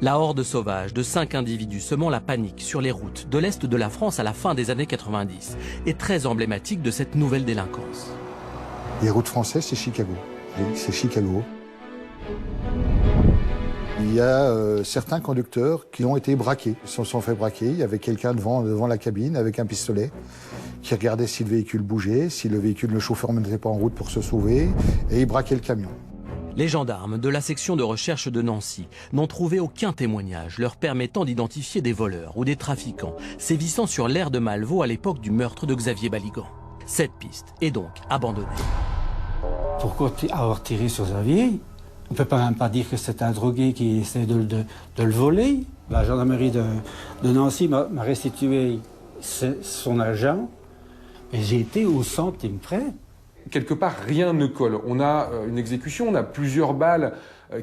La horde sauvage de 5 individus semant la panique sur les routes de l'Est de la France à la fin des années 90 est très emblématique de cette nouvelle délinquance. Les routes françaises, c'est Chicago. C'est Chicago. Il y a certains conducteurs qui ont été braqués. Ils se sont fait braquer. Il y avait quelqu'un devant la cabine avec un pistolet qui regardait si le véhicule bougeait, si le chauffeur ne mettait pas en route pour se sauver, et il braquait le camion. Les gendarmes de la section de recherche de Nancy n'ont trouvé aucun témoignage leur permettant d'identifier des voleurs ou des trafiquants sévissant sur l'aire de Malvaux à l'époque du meurtre de Xavier Baligan. Cette piste est donc abandonnée. Pourquoi avoir tiré sur Xavier? On ne peut même pas dire que c'est un drogué qui essaie de le voler. La gendarmerie de Nancy m'a restitué son argent et j'ai été au centime près. Quelque part, rien ne colle. On a une exécution, on a plusieurs balles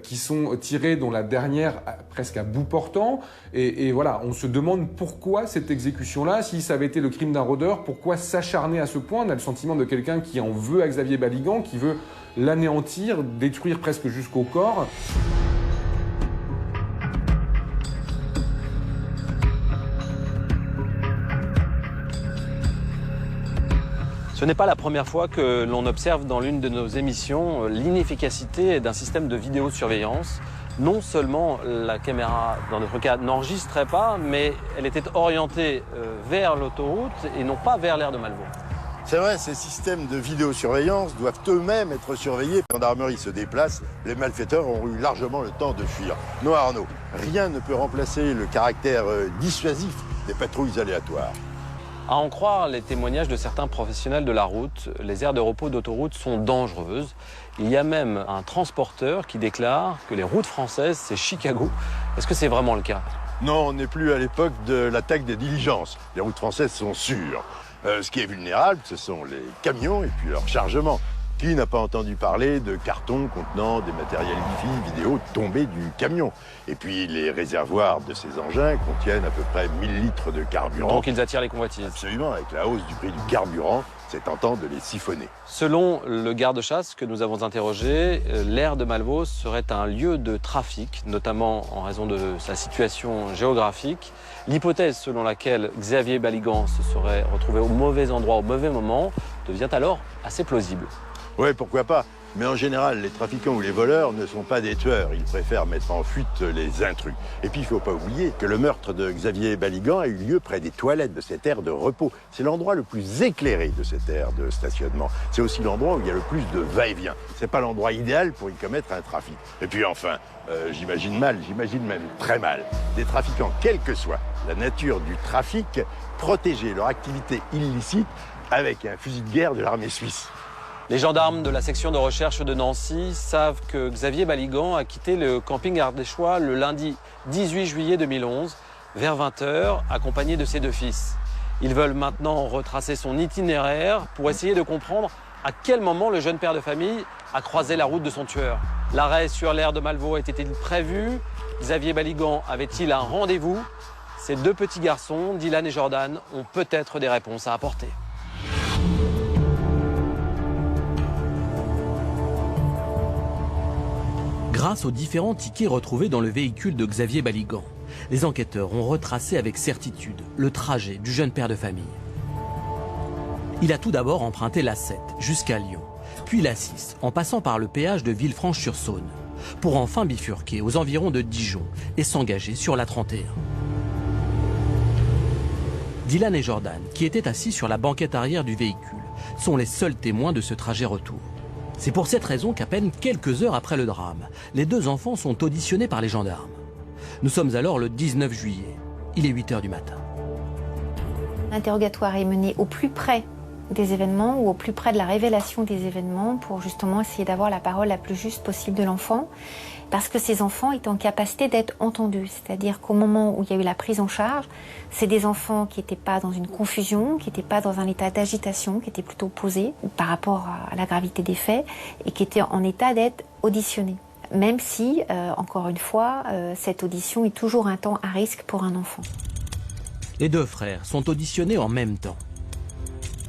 qui sont tirées, dont la dernière presque à bout portant. Et voilà, on se demande pourquoi cette exécution-là, si ça avait été le crime d'un rôdeur, pourquoi s'acharner à ce point? On a le sentiment de quelqu'un qui en veut à Xavier Baligan, qui veut l'anéantir, détruire presque jusqu'au corps. Ce n'est pas la première fois que l'on observe dans l'une de nos émissions l'inefficacité d'un système de vidéosurveillance. Non seulement la caméra, dans notre cas, n'enregistrait pas, mais elle était orientée vers l'autoroute et non pas vers l'aire de Malvaux. C'est vrai, ces systèmes de vidéosurveillance doivent eux-mêmes être surveillés. Quand la gendarmerie se déplace, les malfaiteurs ont eu largement le temps de fuir. Non, Arnaud, rien ne peut remplacer le caractère dissuasif des patrouilles aléatoires. À en croire les témoignages de certains professionnels de la route, les aires de repos d'autoroute sont dangereuses. Il y a même un transporteur qui déclare que les routes françaises, c'est Chicago. Est-ce que c'est vraiment le cas? Non, on n'est plus à l'époque de l'attaque des diligences. Les routes françaises sont sûres. Ce qui est vulnérable, ce sont les camions et puis leur chargement. Qui n'a pas entendu parler de cartons contenant des matériels Wi-Fi, vidéo tombés du camion? Et puis les réservoirs de ces engins contiennent à peu près 1000 litres de carburant. Donc ils attirent les convoitises. Absolument, avec la hausse du prix du carburant, c'est tentant de les siphonner. Selon le garde-chasse que nous avons interrogé, l'aire de Malvaux serait un lieu de trafic, notamment en raison de sa situation géographique. L'hypothèse selon laquelle Xavier Baligan se serait retrouvé au mauvais endroit au mauvais moment devient alors assez plausible. Oui, pourquoi pas. Mais en général, les trafiquants ou les voleurs ne sont pas des tueurs. Ils préfèrent mettre en fuite les intrus. Et puis, il ne faut pas oublier que le meurtre de Xavier Baligan a eu lieu près des toilettes de cette aire de repos. C'est l'endroit le plus éclairé de cette aire de stationnement. C'est aussi l'endroit où il y a le plus de va-et-vient. C'est pas l'endroit idéal pour y commettre un trafic. Et puis enfin, j'imagine même très mal, des trafiquants, quelle que soit la nature du trafic, protéger leur activité illicite avec un fusil de guerre de l'armée suisse. Les gendarmes de la section de recherche de Nancy savent que Xavier Baligan a quitté le camping ardéchois le lundi 18 juillet 2011, vers 20h, accompagné de ses 2 fils. Ils veulent maintenant retracer son itinéraire pour essayer de comprendre à quel moment le jeune père de famille a croisé la route de son tueur. L'arrêt sur l'aire de Malvaux était-il prévu? Xavier Baligan avait-il un rendez-vous? Ces 2 petits garçons, Dylan et Jordan, ont peut-être des réponses à apporter. Grâce aux différents tickets retrouvés dans le véhicule de Xavier Baligan, les enquêteurs ont retracé avec certitude le trajet du jeune père de famille. Il a tout d'abord emprunté l'A7 jusqu'à Lyon, puis l'A6 en passant par le péage de Villefranche-sur-Saône, pour enfin bifurquer aux environs de Dijon et s'engager sur l'A31. Dylan et Jordan, qui étaient assis sur la banquette arrière du véhicule, sont les seuls témoins de ce trajet retour. C'est pour cette raison qu'à peine quelques heures après le drame, les 2 enfants sont auditionnés par les gendarmes. Nous sommes alors le 19 juillet. Il est 8 h du matin. L'interrogatoire est mené au plus près des événements ou au plus près de la révélation des événements pour justement essayer d'avoir la parole la plus juste possible de l'enfant, parce que ces enfants étaient en capacité d'être entendus. C'est-à-dire qu'au moment où il y a eu la prise en charge, c'est des enfants qui n'étaient pas dans une confusion, qui n'étaient pas dans un état d'agitation, qui étaient plutôt posés par rapport à la gravité des faits et qui étaient en état d'être auditionnés. Même si, encore une fois, cette audition est toujours un temps à risque pour un enfant. Les deux frères sont auditionnés en même temps.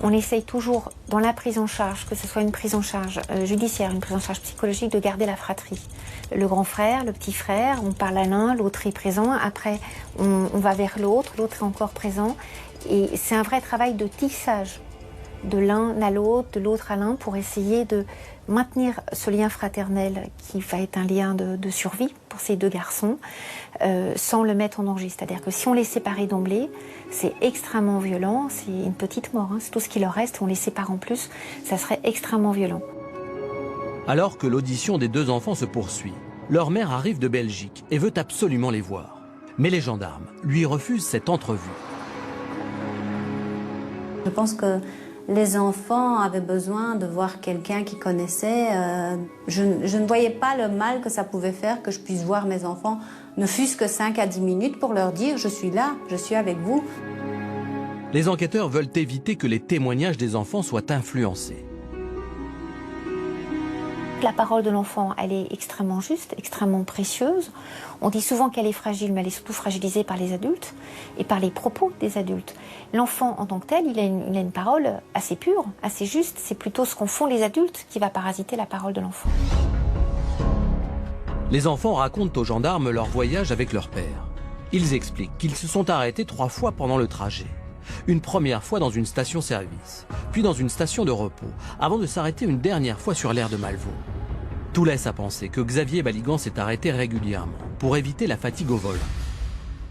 On essaye toujours, dans la prise en charge, que ce soit une prise en charge judiciaire, une prise en charge psychologique, de garder la fratrie. Le grand frère, le petit frère, on parle à l'un, l'autre est présent. Après, on va vers l'autre est encore présent. Et c'est un vrai travail de tissage, de l'un à l'autre, de l'autre à l'un, pour essayer de maintenir ce lien fraternel qui va être un lien de survie pour ces deux garçons, sans le mettre en danger. C'est-à-dire que si on les séparait d'emblée, c'est extrêmement violent, c'est une petite mort, hein, c'est tout ce qui leur reste, on les sépare en plus, ça serait extrêmement violent. Alors que l'audition des deux enfants se poursuit, leur mère arrive de Belgique et veut absolument les voir. Mais les gendarmes lui refusent cette entrevue. Je pense que les enfants avaient besoin de voir quelqu'un qui connaissait. Je ne voyais pas le mal que ça pouvait faire que je puisse voir mes enfants, ne fût-ce que 5 à 10 minutes, pour leur dire « je suis là, je suis avec vous ». Les enquêteurs veulent éviter que les témoignages des enfants soient influencés. La parole de l'enfant, elle est extrêmement juste, extrêmement précieuse. On dit souvent qu'elle est fragile, mais elle est surtout fragilisée par les adultes et par les propos des adultes. L'enfant, en tant que tel, il a une parole assez pure, assez juste. C'est plutôt ce qu'en font les adultes qui va parasiter la parole de l'enfant. Les enfants racontent aux gendarmes leur voyage avec leur père. Ils expliquent qu'ils se sont arrêtés 3 fois pendant le trajet. Une première fois dans une station-service, puis dans une station de repos, avant de s'arrêter une dernière fois sur l'aire de Malvaux. Tout laisse à penser que Xavier Baligan s'est arrêté régulièrement pour éviter la fatigue au volant.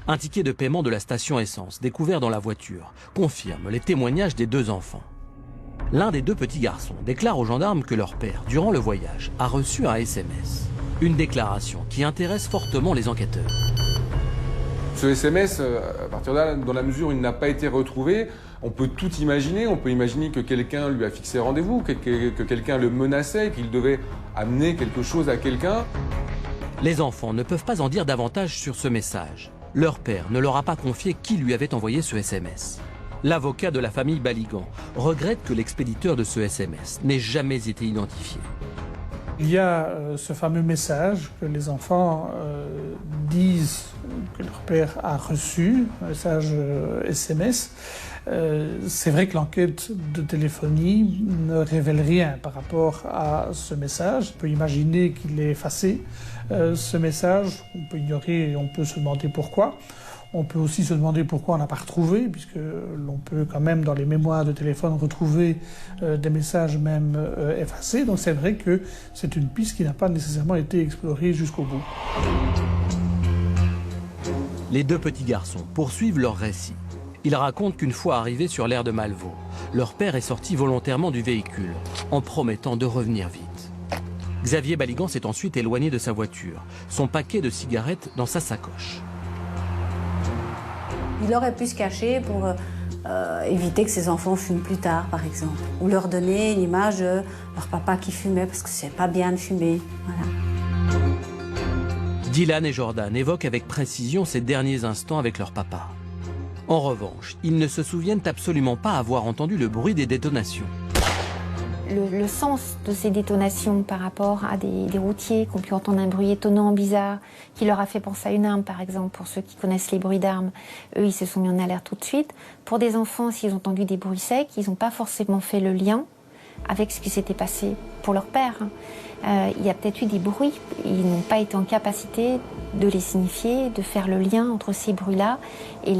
Un ticket de paiement de la station essence découvert dans la voiture confirme les témoignages des deux enfants. L'un des deux petits garçons déclare aux gendarmes que leur père, durant le voyage, a reçu un SMS. Une déclaration qui intéresse fortement les enquêteurs. Ce SMS, à partir de là, dans la mesure où il n'a pas été retrouvé, on peut tout imaginer. On peut imaginer que quelqu'un lui a fixé rendez-vous, que quelqu'un le menaçait, qu'il devait amener quelque chose à quelqu'un. Les enfants ne peuvent pas en dire davantage sur ce message. Leur père ne leur a pas confié qui lui avait envoyé ce SMS. L'avocat de la famille Baligan regrette que l'expéditeur de ce SMS n'ait jamais été identifié. Il y a ce fameux message que les enfants disent que leur père a reçu, un message SMS. C'est vrai que l'enquête de téléphonie ne révèle rien par rapport à ce message. On peut imaginer qu'il ait effacé ce message, on peut ignorer et on peut se demander pourquoi. On peut aussi se demander pourquoi on n'a pas retrouvé, puisque l'on peut quand même dans les mémoires de téléphone retrouver des messages même effacés. Donc c'est vrai que c'est une piste qui n'a pas nécessairement été explorée jusqu'au bout. Les deux petits garçons poursuivent leur récit. Ils racontent qu'une fois arrivés sur l'aire de Malvaux, leur père est sorti volontairement du véhicule, en promettant de revenir vite. Xavier Baligan s'est ensuite éloigné de sa voiture, son paquet de cigarettes dans sa sacoche. Il aurait pu se cacher pour éviter que ses enfants fument plus tard, par exemple. Ou leur donner une image de leur papa qui fumait, parce que c'est pas bien de fumer. Voilà. Dylan et Jordan évoquent avec précision ces derniers instants avec leur papa. En revanche, ils ne se souviennent absolument pas avoir entendu le bruit des détonations. Le sens de ces détonations par rapport à des routiers qui ont pu entendre un bruit étonnant, bizarre, qui leur a fait penser à une arme, par exemple, pour ceux qui connaissent les bruits d'armes, eux, ils se sont mis en alerte tout de suite. Pour des enfants, s'ils ont entendu des bruits secs, ils n'ont pas forcément fait le lien avec ce qui s'était passé pour leur père. Il y a peut-être eu des bruits, ils n'ont pas été en capacité de les signifier, de faire le lien entre ces bruits-là et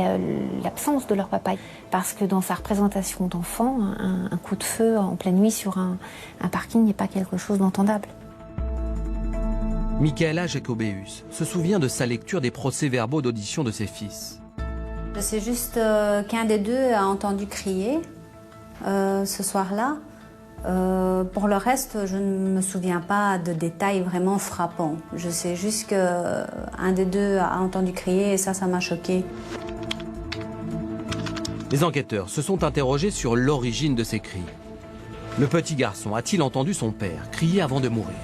l'absence de leur papa. Parce que dans sa représentation d'enfant, un coup de feu en pleine nuit sur un parking n'est pas quelque chose d'entendable. Michaela Jacobéus se souvient de sa lecture des procès-verbaux d'audition de ses fils. Je sais juste qu'un des deux a entendu crier ce soir-là. Pour le reste, je ne me souviens pas de détails vraiment frappants. Je sais juste qu'un des deux a entendu crier et ça m'a choqué. Les enquêteurs se sont interrogés sur l'origine de ces cris. Le petit garçon a-t-il entendu son père crier avant de mourir?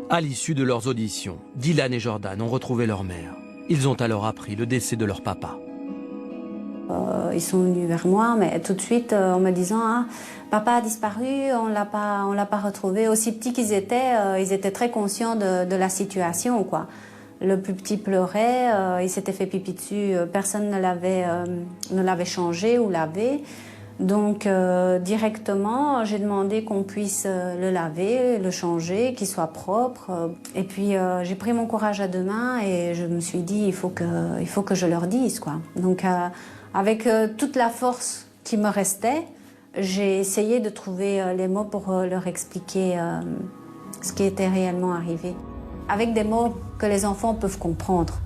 À l'issue de leurs auditions, Dylan et Jordan ont retrouvé leur mère. Ils ont alors appris le décès de leur papa. Ils sont venus vers moi, mais tout de suite en me disant ah, « Papa a disparu, on l'a pas retrouvé ». Aussi petits qu'ils étaient très conscients de la situation, quoi. Le plus petit pleurait, il s'était fait pipi dessus, personne ne l'avait changé ou lavé. Donc directement, j'ai demandé qu'on puisse le laver, le changer, qu'il soit propre. Et puis j'ai pris mon courage à deux mains et je me suis dit il faut que je leur dise, quoi. Donc avec toute la force qui me restait, j'ai essayé de trouver les mots pour leur expliquer ce qui était réellement arrivé. Avec des mots que les enfants peuvent comprendre.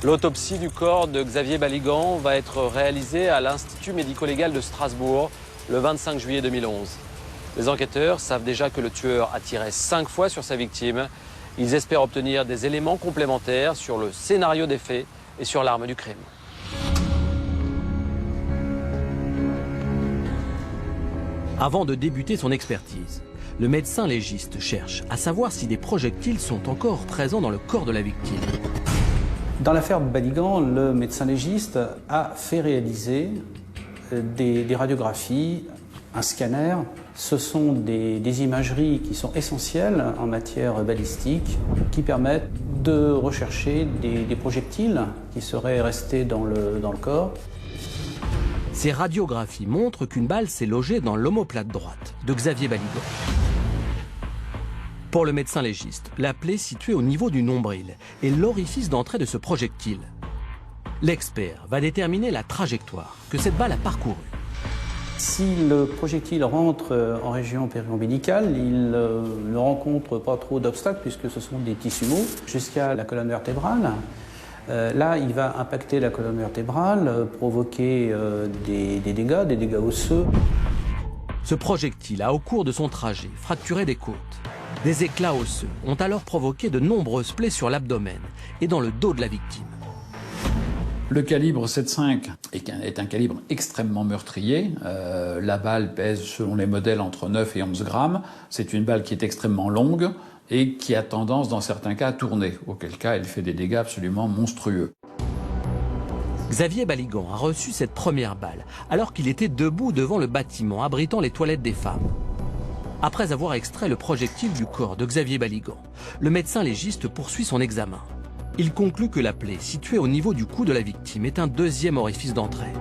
L'autopsie du corps de Xavier Baligan va être réalisée à l'Institut médico-légal de Strasbourg le 25 juillet 2011. Les enquêteurs savent déjà que le tueur a tiré 5 fois sur sa victime. Ils espèrent obtenir des éléments complémentaires sur le scénario des faits et sur l'arme du crime. Avant de débuter son expertise, le médecin légiste cherche à savoir si des projectiles sont encore présents dans le corps de la victime. Dans l'affaire Baligan, le médecin légiste a fait réaliser des radiographies, un scanner. Ce sont des imageries qui sont essentielles en matière balistique, qui permettent de rechercher des projectiles qui seraient restés dans le corps. Ces radiographies montrent qu'une balle s'est logée dans l'omoplate droite de Xavier Baligan. Pour le médecin légiste, la plaie située au niveau du nombril est l'orifice d'entrée de ce projectile. L'expert va déterminer la trajectoire que cette balle a parcourue. Si le projectile rentre en région périombilicale, il ne rencontre pas trop d'obstacles puisque ce sont des tissus mous jusqu'à la colonne vertébrale. Là, il va impacter la colonne vertébrale, provoquer des dégâts osseux. Ce projectile a, au cours de son trajet, fracturé des côtes. Des éclats osseux ont alors provoqué de nombreuses plaies sur l'abdomen et dans le dos de la victime. Le calibre 7,5 est un calibre extrêmement meurtrier. La balle pèse, selon les modèles, entre 9 et 11 grammes. C'est une balle qui est extrêmement longue et qui a tendance, dans certains cas, à tourner, auquel cas elle fait des dégâts absolument monstrueux. Xavier Baligan a reçu cette première balle alors qu'il était debout devant le bâtiment abritant les toilettes des femmes. Après avoir extrait le projectile du corps de Xavier Baligan, le médecin légiste poursuit son examen. Il conclut que la plaie située au niveau du cou de la victime est un deuxième orifice d'entrée.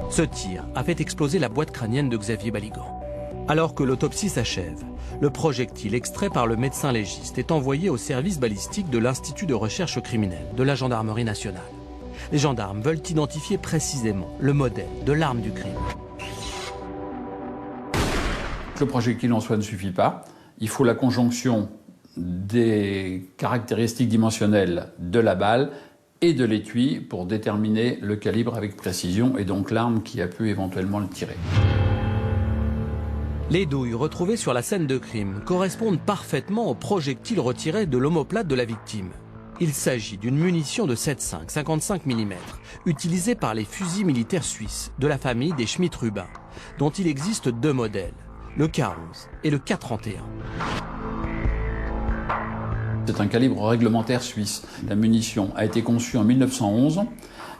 Ce tir a fait exploser la boîte crânienne de Xavier Baligan. Alors que l'autopsie s'achève, le projectile extrait par le médecin légiste est envoyé au service balistique de l'Institut de recherche criminelle de la Gendarmerie nationale. Les gendarmes veulent identifier précisément le modèle de l'arme du crime. Le projectile en soi ne suffit pas. Il faut la conjonction des caractéristiques dimensionnelles de la balle et de l'étui pour déterminer le calibre avec précision et donc l'arme qui a pu éventuellement le tirer. Les douilles retrouvées sur la scène de crime correspondent parfaitement aux projectiles retirés de l'omoplate de la victime. Il s'agit d'une munition de 7,5 55 mm, utilisée par les fusils militaires suisses de la famille des Schmidt-Rubin, dont il existe deux modèles, le K11 et le K31. C'est un calibre réglementaire suisse. La munition a été conçue en 1911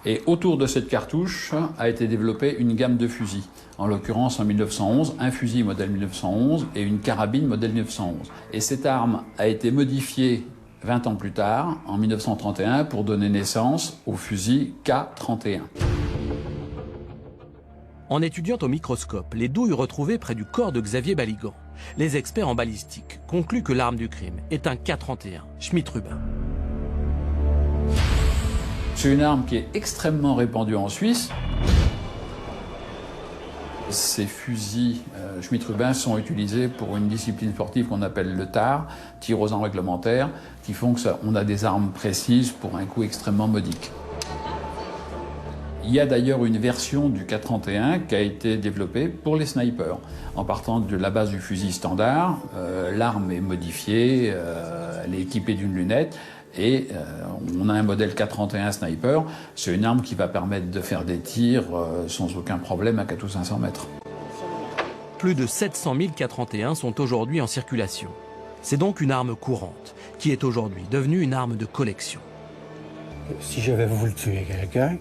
et autour de cette cartouche a été développée une gamme de fusils. En l'occurrence, en 1911, un fusil modèle 1911 et une carabine modèle 1911. Et cette arme a été modifiée 20 ans plus tard, en 1931, pour donner naissance au fusil K31. En étudiant au microscope les douilles retrouvées près du corps de Xavier Baligan, les experts en balistique concluent que l'arme du crime est un K31 Schmidt-Rubin. C'est une arme qui est extrêmement répandue en Suisse. Ces fusils Schmitt-Rubin sont utilisés pour une discipline sportive qu'on appelle le TAR, tir aux armes réglementaires, qui font qu'on a des armes précises pour un coût extrêmement modique. Il y a d'ailleurs une version du K31 qui a été développée pour les snipers. En partant de la base du fusil standard, l'arme est modifiée, elle est équipée d'une lunette et on a un modèle K31 sniper. C'est une arme qui va permettre de faire des tirs sans aucun problème à 400 ou 500 mètres. Plus de 700 000 K31 sont aujourd'hui en circulation. C'est donc une arme courante qui est aujourd'hui devenue une arme de collection. Si j'avais voulu tuer quelqu'un,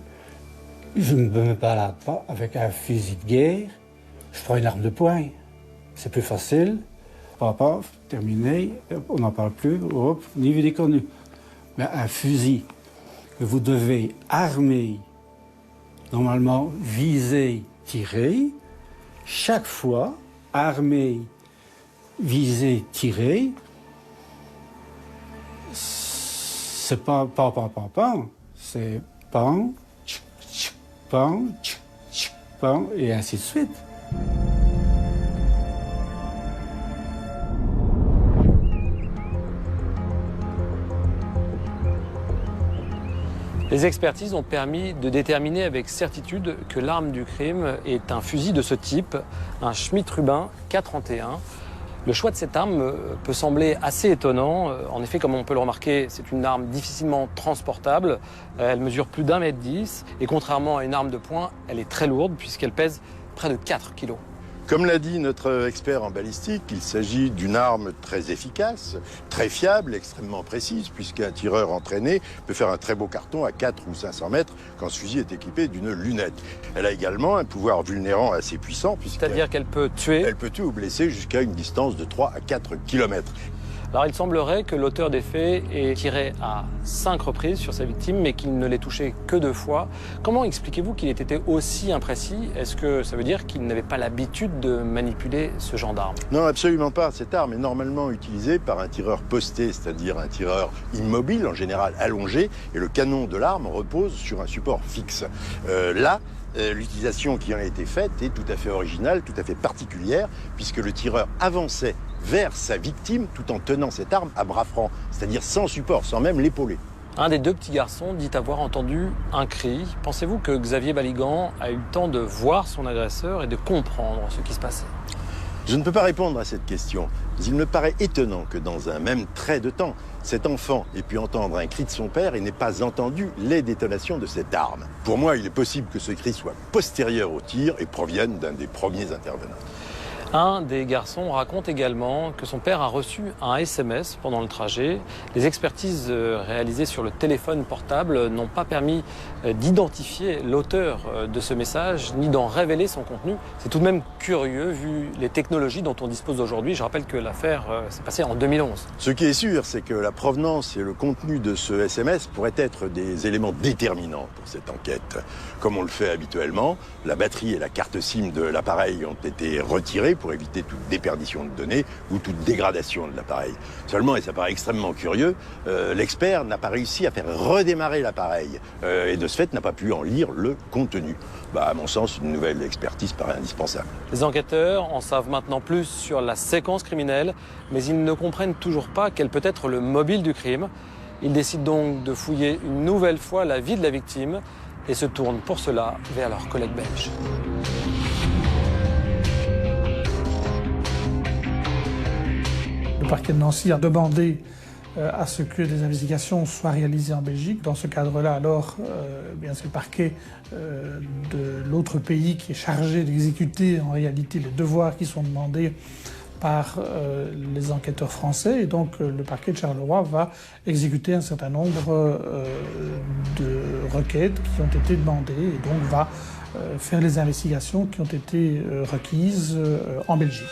je ne me balade pas avec un fusil de guerre, je prends une arme de poing. C'est plus facile. Paf, terminé, on n'en parle plus, hop, ni vu ni connu. Mais un fusil que vous devez armer, normalement viser, tirer, chaque fois, armer, viser, tirer, c'est pas c'est pan, pan, pan, et ainsi de suite. Les expertises ont permis de déterminer avec certitude que l'arme du crime est un fusil de ce type, un Schmitt-Rubin K31. Le choix de cette arme peut sembler assez étonnant. En effet, comme on peut le remarquer, c'est une arme difficilement transportable. Elle mesure plus d'1,10 m et contrairement à une arme de poing, elle est très lourde puisqu'elle pèse près de 4 kg. Comme l'a dit notre expert en balistique, il s'agit d'une arme très efficace, très fiable, extrêmement précise, puisqu'un tireur entraîné peut faire un très beau carton à 400 ou 500 mètres quand ce fusil est équipé d'une lunette. Elle a également un pouvoir vulnérant assez puissant, c'est-à-dire qu'elle peut tuer. Elle peut tuer ou blesser jusqu'à une distance de 3 à 4 km. Alors il semblerait que l'auteur des faits ait tiré à 5 reprises sur sa victime, mais qu'il ne l'ait touché que 2 fois. Comment expliquez-vous qu'il ait été aussi imprécis? Est-ce que ça veut dire qu'il n'avait pas l'habitude de manipuler ce genre d'arme? Non, absolument pas. Cette arme est normalement utilisée par un tireur posté, c'est-à-dire un tireur immobile, en général allongé, et le canon de l'arme repose sur un support fixe. L'utilisation qui en a été faite est tout à fait originale, tout à fait particulière, puisque le tireur avançait vers sa victime tout en tenant cette arme à bras francs, c'est-à-dire sans support, sans même l'épauler. Un des 2 petits garçons dit avoir entendu un cri. Pensez-vous que Xavier Baligan a eu le temps de voir son agresseur et de comprendre ce qui se passait? Je ne peux pas répondre à cette question. Mais il me paraît étonnant que dans un même trait de temps, cet enfant ait pu entendre un cri de son père et n'ait pas entendu les détonations de cette arme. Pour moi, il est possible que ce cri soit postérieur au tir et provienne d'un des premiers intervenants. Un des garçons raconte également que son père a reçu un SMS pendant le trajet. Les expertises réalisées sur le téléphone portable n'ont pas permis d'identifier l'auteur de ce message ni d'en révéler son contenu. C'est tout de même curieux vu les technologies dont on dispose aujourd'hui. Je rappelle que l'affaire s'est passée en 2011. Ce qui est sûr, c'est que la provenance et le contenu de ce SMS pourraient être des éléments déterminants pour cette enquête. Comme on le fait habituellement, la batterie et la carte SIM de l'appareil ont été retirées pour éviter toute déperdition de données ou toute dégradation de l'appareil. Seulement, et ça paraît extrêmement curieux, l'expert n'a pas réussi à faire redémarrer l'appareil et de ce fait n'a pas pu en lire le contenu. À mon sens, une nouvelle expertise paraît indispensable. Les enquêteurs en savent maintenant plus sur la séquence criminelle, mais ils ne comprennent toujours pas quel peut être le mobile du crime. Ils décident donc de fouiller une nouvelle fois la vie de la victime et se tournent pour cela vers leurs collègues belges. Le parquet de Nancy a demandé à ce que des investigations soient réalisées en Belgique. Dans ce cadre-là, alors, c'est le parquet de l'autre pays qui est chargé d'exécuter en réalité les devoirs qui sont demandés par les enquêteurs français. Et donc, le parquet de Charleroi va exécuter un certain nombre de requêtes qui ont été demandées et donc va faire les investigations qui ont été requises en Belgique.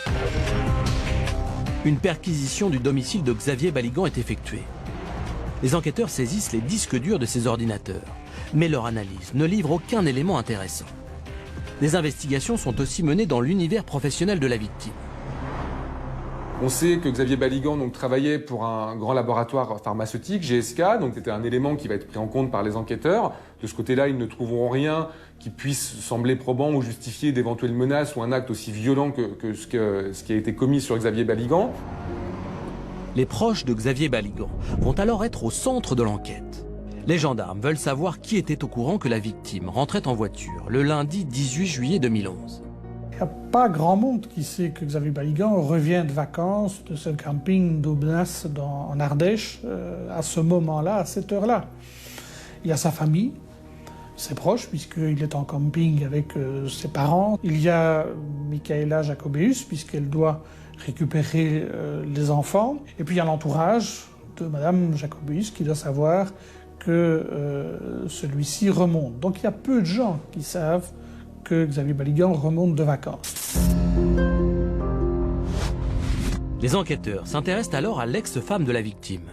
Une perquisition du domicile de Xavier Baligan est effectuée. Les enquêteurs saisissent les disques durs de ces ordinateurs, mais leur analyse ne livre aucun élément intéressant. Des investigations sont aussi menées dans l'univers professionnel de la victime. On sait que Xavier Baligan travaillait pour un grand laboratoire pharmaceutique, GSK, donc c'était un élément qui va être pris en compte par les enquêteurs. De ce côté-là, ils ne trouveront rien qui puisse sembler probant ou justifier d'éventuelles menaces ou un acte aussi violent que ce qui a été commis sur Xavier Baligan. Les proches de Xavier Baligan vont alors être au centre de l'enquête. Les gendarmes veulent savoir qui était au courant que la victime rentrait en voiture le lundi 18 juillet 2011. Il n'y a pas grand monde qui sait que Xavier Baligan revient de vacances de ce camping d'Aubenas en Ardèche à ce moment-là, à cette heure-là. Il y a sa famille, ses proches, puisqu'il est en camping avec ses parents. Il y a Michaela Jacobéus, puisqu'elle doit récupérer les enfants. Et puis il y a l'entourage de Madame Jacobéus qui doit savoir que celui-ci remonte. Donc il y a peu de gens qui savent que Xavier Baligan remonte de vacances. Les enquêteurs s'intéressent alors à l'ex-femme de la victime.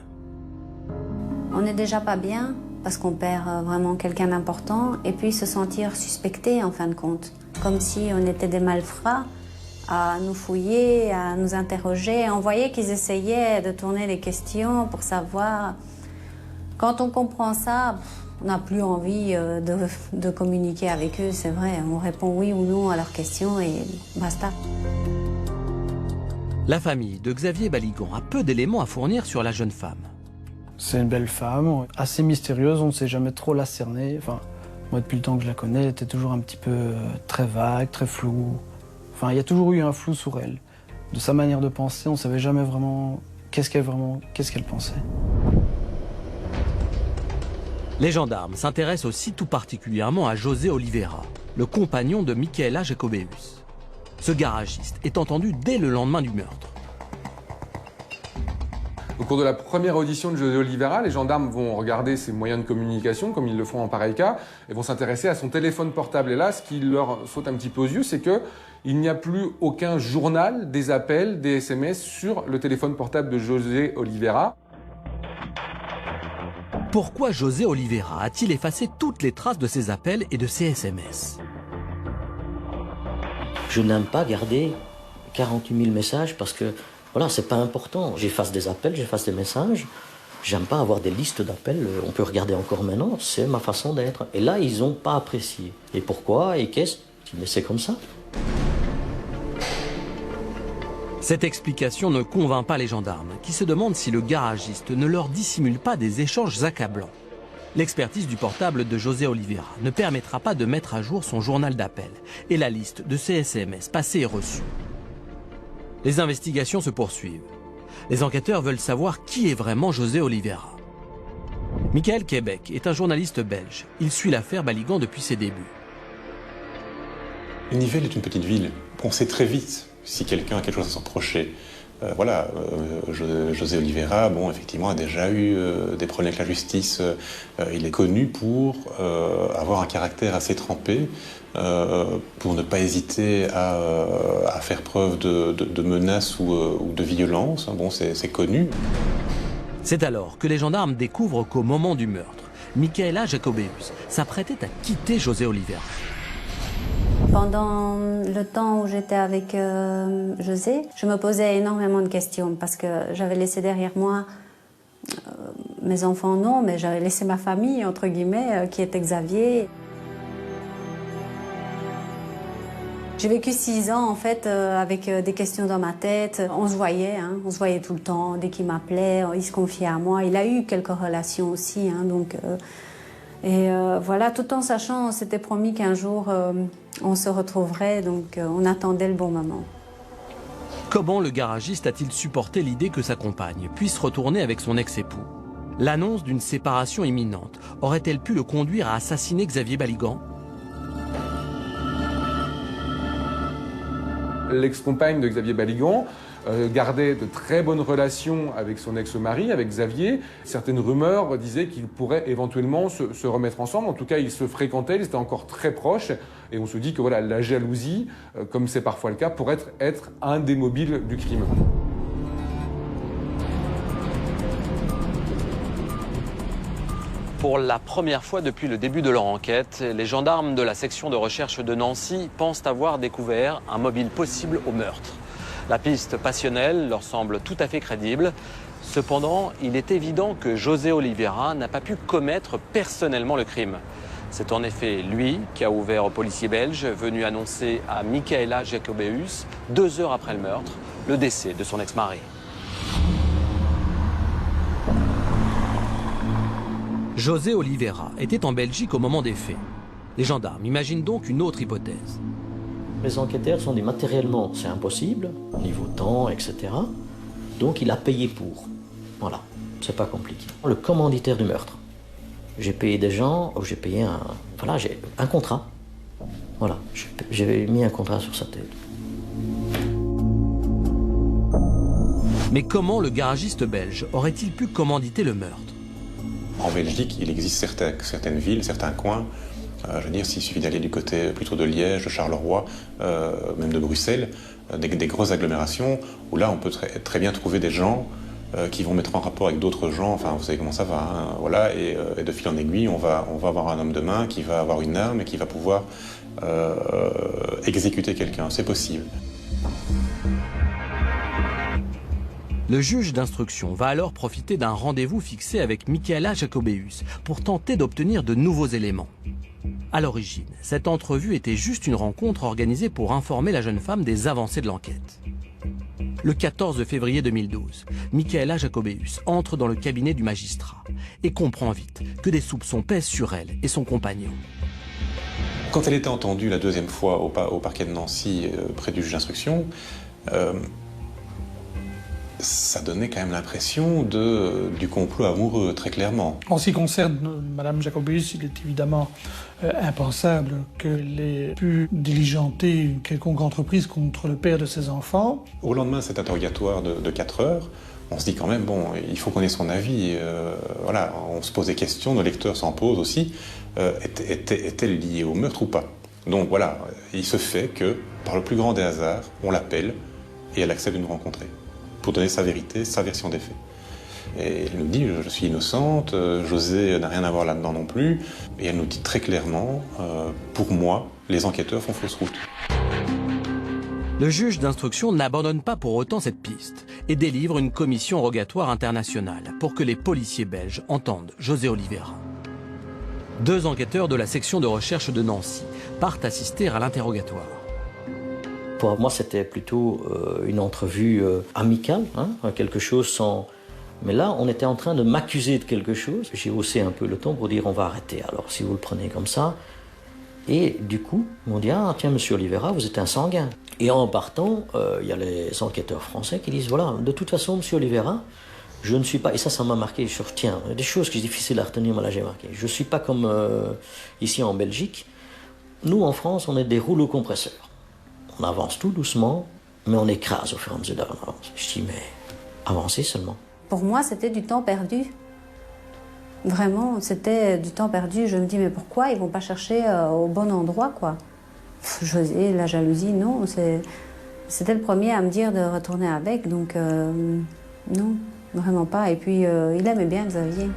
On n'est déjà pas bien parce qu'on perd vraiment quelqu'un d'important et puis se sentir suspecté en fin de compte. Comme si on était des malfrats à nous fouiller, à nous interroger. On voyait qu'ils essayaient de tourner les questions pour savoir. Quand on comprend ça, on n'a plus envie de communiquer avec eux, c'est vrai. On répond oui ou non à leurs questions et basta. La famille de Xavier Baligan a peu d'éléments à fournir sur la jeune femme. C'est une belle femme, assez mystérieuse, on ne sait jamais trop la cerner. Enfin, moi, depuis le temps que je la connais, elle était toujours un petit peu très vague, très floue. Enfin, il y a toujours eu un flou sur elle. De sa manière de penser, on ne savait jamais vraiment qu'est-ce qu'elle pensait. Les gendarmes s'intéressent aussi tout particulièrement à José Oliveira, le compagnon de Michaela Jacobéus. Ce garagiste est entendu dès le lendemain du meurtre. Au cours de la première audition de José Oliveira, les gendarmes vont regarder ses moyens de communication, comme ils le font en pareil cas, et vont s'intéresser à son téléphone portable. Et là, ce qui leur saute un petit peu aux yeux, c'est qu'il n'y a plus aucun journal, des appels, des SMS sur le téléphone portable de José Oliveira. Pourquoi José Oliveira a-t-il effacé toutes les traces de ses appels et de ses SMS? Je n'aime pas garder 48 000 messages parce que, voilà, c'est pas important. J'efface des appels, j'efface des messages. J'aime pas avoir des listes d'appels. On peut regarder encore maintenant, c'est ma façon d'être. Et là, ils n'ont pas apprécié. Et pourquoi? Et qu'est-ce? Mais c'est comme ça. Cette explication ne convainc pas les gendarmes, qui se demandent si le garagiste ne leur dissimule pas des échanges accablants. L'expertise du portable de José Oliveira ne permettra pas de mettre à jour son journal d'appel et la liste de ses SMS passés et reçus. Les investigations se poursuivent. Les enquêteurs veulent savoir qui est vraiment José Oliveira. Michael Québec est un journaliste belge. Il suit l'affaire Baligan depuis ses débuts. Nivelles est une petite ville. On sait très vite si quelqu'un a quelque chose à s'en reprocher. José Oliveira, bon, effectivement, a déjà eu des problèmes avec la justice. Il est connu pour avoir un caractère assez trempé, pour ne pas hésiter à faire preuve de menaces ou de violence. Bon, c'est connu. C'est alors que les gendarmes découvrent qu'au moment du meurtre, Michaela Jacobéus s'apprêtait à quitter José Oliveira. Pendant le temps où j'étais avec José, je me posais énormément de questions parce que j'avais laissé derrière moi mes enfants, non, mais j'avais laissé ma famille, entre guillemets, qui était Xavier. J'ai vécu 6 ans, en fait, avec des questions dans ma tête. On se voyait tout le temps. Dès qu'il m'appelait, il se confiait à moi. Il a eu quelques relations aussi, donc... voilà, tout en sachant, on s'était promis qu'un jour, on se retrouverait, donc on attendait le bon moment. Comment le garagiste a-t-il supporté l'idée que sa compagne puisse retourner avec son ex-époux? L'annonce d'une séparation imminente aurait-elle pu le conduire à assassiner Xavier Baligan? L'ex-compagne de Xavier Baligan gardait de très bonnes relations avec son ex-mari, avec Xavier. Certaines rumeurs disaient qu'ils pourraient éventuellement se remettre ensemble. En tout cas, ils se fréquentaient, ils étaient encore très proches. Et on se dit que voilà, la jalousie, comme c'est parfois le cas, pourrait être un des mobiles du crime. Pour la première fois depuis le début de leur enquête, les gendarmes de la section de recherche de Nancy pensent avoir découvert un mobile possible au meurtre. La piste passionnelle leur semble tout à fait crédible. Cependant, il est évident que José Oliveira n'a pas pu commettre personnellement le crime. C'est en effet lui qui a ouvert aux policiers belges, venu annoncer à Michaela Jacobeus, 2 heures après le meurtre, le décès de son ex-mari. José Oliveira était en Belgique au moment des faits. Les gendarmes imaginent donc une autre hypothèse. Les enquêteurs sont dit matériellement, c'est impossible, au niveau temps, etc. Donc il a payé pour. Voilà, c'est pas compliqué. Le commanditaire du meurtre. J'ai payé des gens, j'ai payé un... Voilà, j'ai un contrat. Voilà, j'ai mis un contrat sur sa tête. Mais comment le garagiste belge aurait-il pu commanditer le meurtre? En Belgique, il existe certaines villes, certains coins. Je veux dire, s'il suffit d'aller du côté plutôt de Liège, de Charleroi, même de Bruxelles, des grosses agglomérations, où là, on peut très bien trouver des gens qui vont mettre en rapport avec d'autres gens. Enfin, vous savez comment ça va, hein, voilà. Et de fil en aiguille, on va avoir un homme de main qui va avoir une arme et qui va pouvoir exécuter quelqu'un. C'est possible. Le juge d'instruction va alors profiter d'un rendez-vous fixé avec Michaela Jacobeus pour tenter d'obtenir de nouveaux éléments. À l'origine, cette entrevue était juste une rencontre organisée pour informer la jeune femme des avancées de l'enquête. Le 14 février 2012, Michaela Jacobeus entre dans le cabinet du magistrat et comprend vite que des soupçons pèsent sur elle et son compagnon. Quand elle était entendue la 2e fois au parquet de Nancy, près du juge d'instruction, ça donnait quand même l'impression du complot amoureux, très clairement. En ce qui concerne Mme Jacobeus, il est évidemment impensable qu'elle ait pu diligenter une quelconque entreprise contre le père de ses enfants. Au lendemain de cet interrogatoire de 4 heures, on se dit quand même, bon, il faut qu'on ait son avis. Voilà, on se pose des questions, nos lecteurs s'en posent aussi. Est-elle liée au meurtre ou pas? Donc voilà, il se fait que, par le plus grand des hasards, on l'appelle et elle accepte de nous rencontrer pour donner sa vérité, sa version des faits. Et elle nous dit, je suis innocente, José n'a rien à voir là-dedans non plus. Et elle nous dit très clairement, pour moi, les enquêteurs font fausse route. Le juge d'instruction n'abandonne pas pour autant cette piste et délivre une commission rogatoire internationale pour que les policiers belges entendent José Oliveira. 2 enquêteurs de la section de recherche de Nancy partent assister à l'interrogatoire. Pour moi, c'était plutôt une entrevue amicale, hein, quelque chose sans... Mais là, on était en train de m'accuser de quelque chose. J'ai haussé un peu le ton pour dire on va arrêter. Alors, si vous le prenez comme ça... Et du coup, ils m'ont dit, ah tiens, monsieur Oliveira, vous êtes un sanguin. Et en partant, il y a les enquêteurs français qui disent, voilà, de toute façon, monsieur Oliveira, je ne suis pas... Et ça m'a marqué, je retiens. Des choses qui sont difficiles à retenir, mais là, j'ai marqué. Je ne suis pas comme ici en Belgique. Nous, en France, on est des rouleaux compresseurs. On avance tout doucement, mais on écrase au fur et à mesure de l'avance. Je dis, mais avancez seulement. Pour moi, c'était du temps perdu. Vraiment, c'était du temps perdu. Je me dis, mais pourquoi ils ne vont pas chercher au bon endroit, quoi? José, la jalousie, non. C'était le premier à me dire de retourner avec, donc non, vraiment pas. Et puis, il aimait bien Xavier.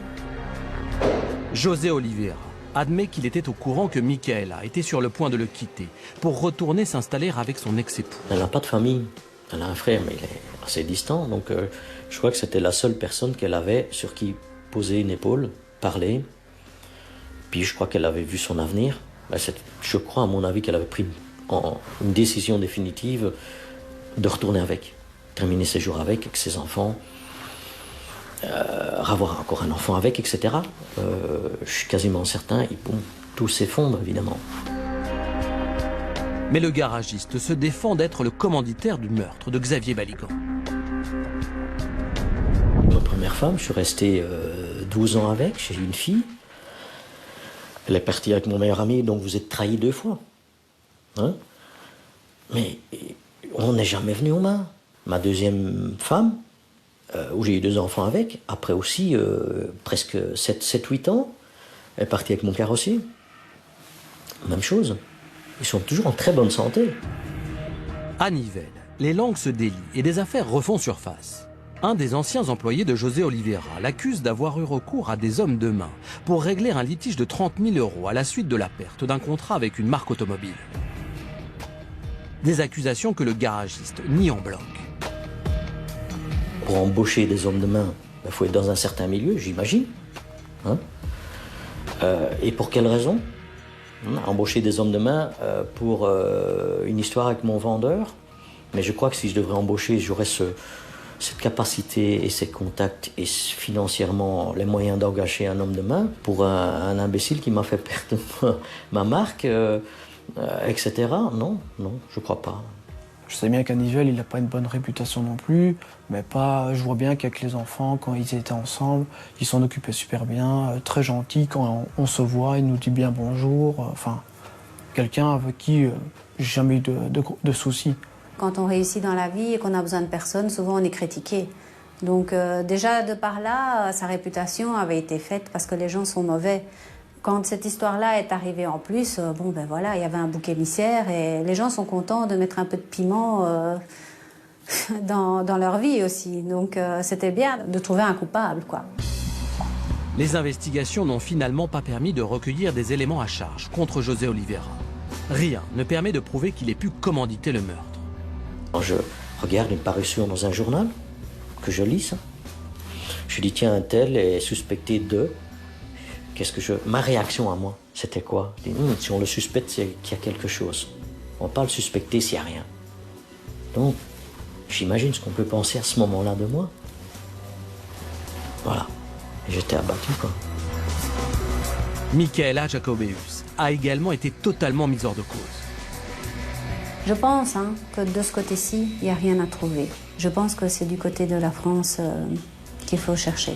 José Oliveira admet qu'il était au courant que Michaela était sur le point de le quitter pour retourner s'installer avec son ex-époux. Elle n'a pas de famille. Elle a un frère, mais il est assez distant. Donc, je crois que c'était la seule personne qu'elle avait sur qui poser une épaule, parler. Puis je crois qu'elle avait vu son avenir. Je crois, à mon avis, qu'elle avait pris une décision définitive de retourner avec, terminer ses jours avec ses enfants, avoir encore un enfant avec, etc. Je suis quasiment certain, tout s'effondre, évidemment. Mais le garagiste se défend d'être le commanditaire du meurtre de Xavier Baligan. Ma première femme, je suis resté 12 ans avec, j'ai eu une fille. Elle est partie avec mon meilleur ami, donc vous êtes trahi 2 fois. Hein? Mais on n'est jamais venu aux mains. Ma deuxième femme, où j'ai eu 2 enfants avec, après aussi presque 7-8 ans, elle est partie avec mon carrossier. Même chose. Ils sont toujours en très bonne santé. À Nivelles, les langues se délient et des affaires refont surface. Un des anciens employés de José Oliveira l'accuse d'avoir eu recours à des hommes de main pour régler un litige de 30 000 € à la suite de la perte d'un contrat avec une marque automobile. Des accusations que le garagiste nie en bloc. Pour embaucher des hommes de main, il faut être dans un certain milieu, j'imagine. Hein? Et pour quelle raison? embaucher des hommes de main pour une histoire avec mon vendeur. Mais je crois que si je devrais embaucher, j'aurais cette capacité et ces contacts et financièrement les moyens d'engager un homme de main pour un imbécile qui m'a fait perdre ma marque, etc. Non, je crois pas. Je sais bien qu'à Nivelles, il n'a pas une bonne réputation non plus, mais je vois bien qu'avec les enfants, quand ils étaient ensemble, ils s'en occupaient super bien, très gentil. Quand on se voit, il nous dit bien bonjour. Enfin, quelqu'un avec qui j'ai jamais eu de soucis. Quand on réussit dans la vie et qu'on a besoin de personne, souvent on est critiqué. Donc déjà de par là, sa réputation avait été faite parce que les gens sont mauvais. Quand cette histoire-là est arrivée en plus, il y avait un bouc émissaire et les gens sont contents de mettre un peu de piment dans leur vie aussi. Donc c'était bien de trouver un coupable, quoi. Les investigations n'ont finalement pas permis de recueillir des éléments à charge contre José Oliveira. Rien ne permet de prouver qu'il ait pu commanditer le meurtre. Je regarde une parution dans un journal, que je lis ça. Je dis tiens, un tel est suspecté de... Ma réaction à moi, c'était quoi? Je dis, si on le suspecte, c'est qu'il y a quelque chose. On ne va pas le suspecter s'il n'y a rien. Donc, j'imagine ce qu'on peut penser à ce moment-là de moi. Voilà. J'étais abattu, quoi. Michaela Jacobeus a également été totalement mise hors de cause. Je pense que de ce côté-ci, il n'y a rien à trouver. Je pense que c'est du côté de la France qu'il faut chercher.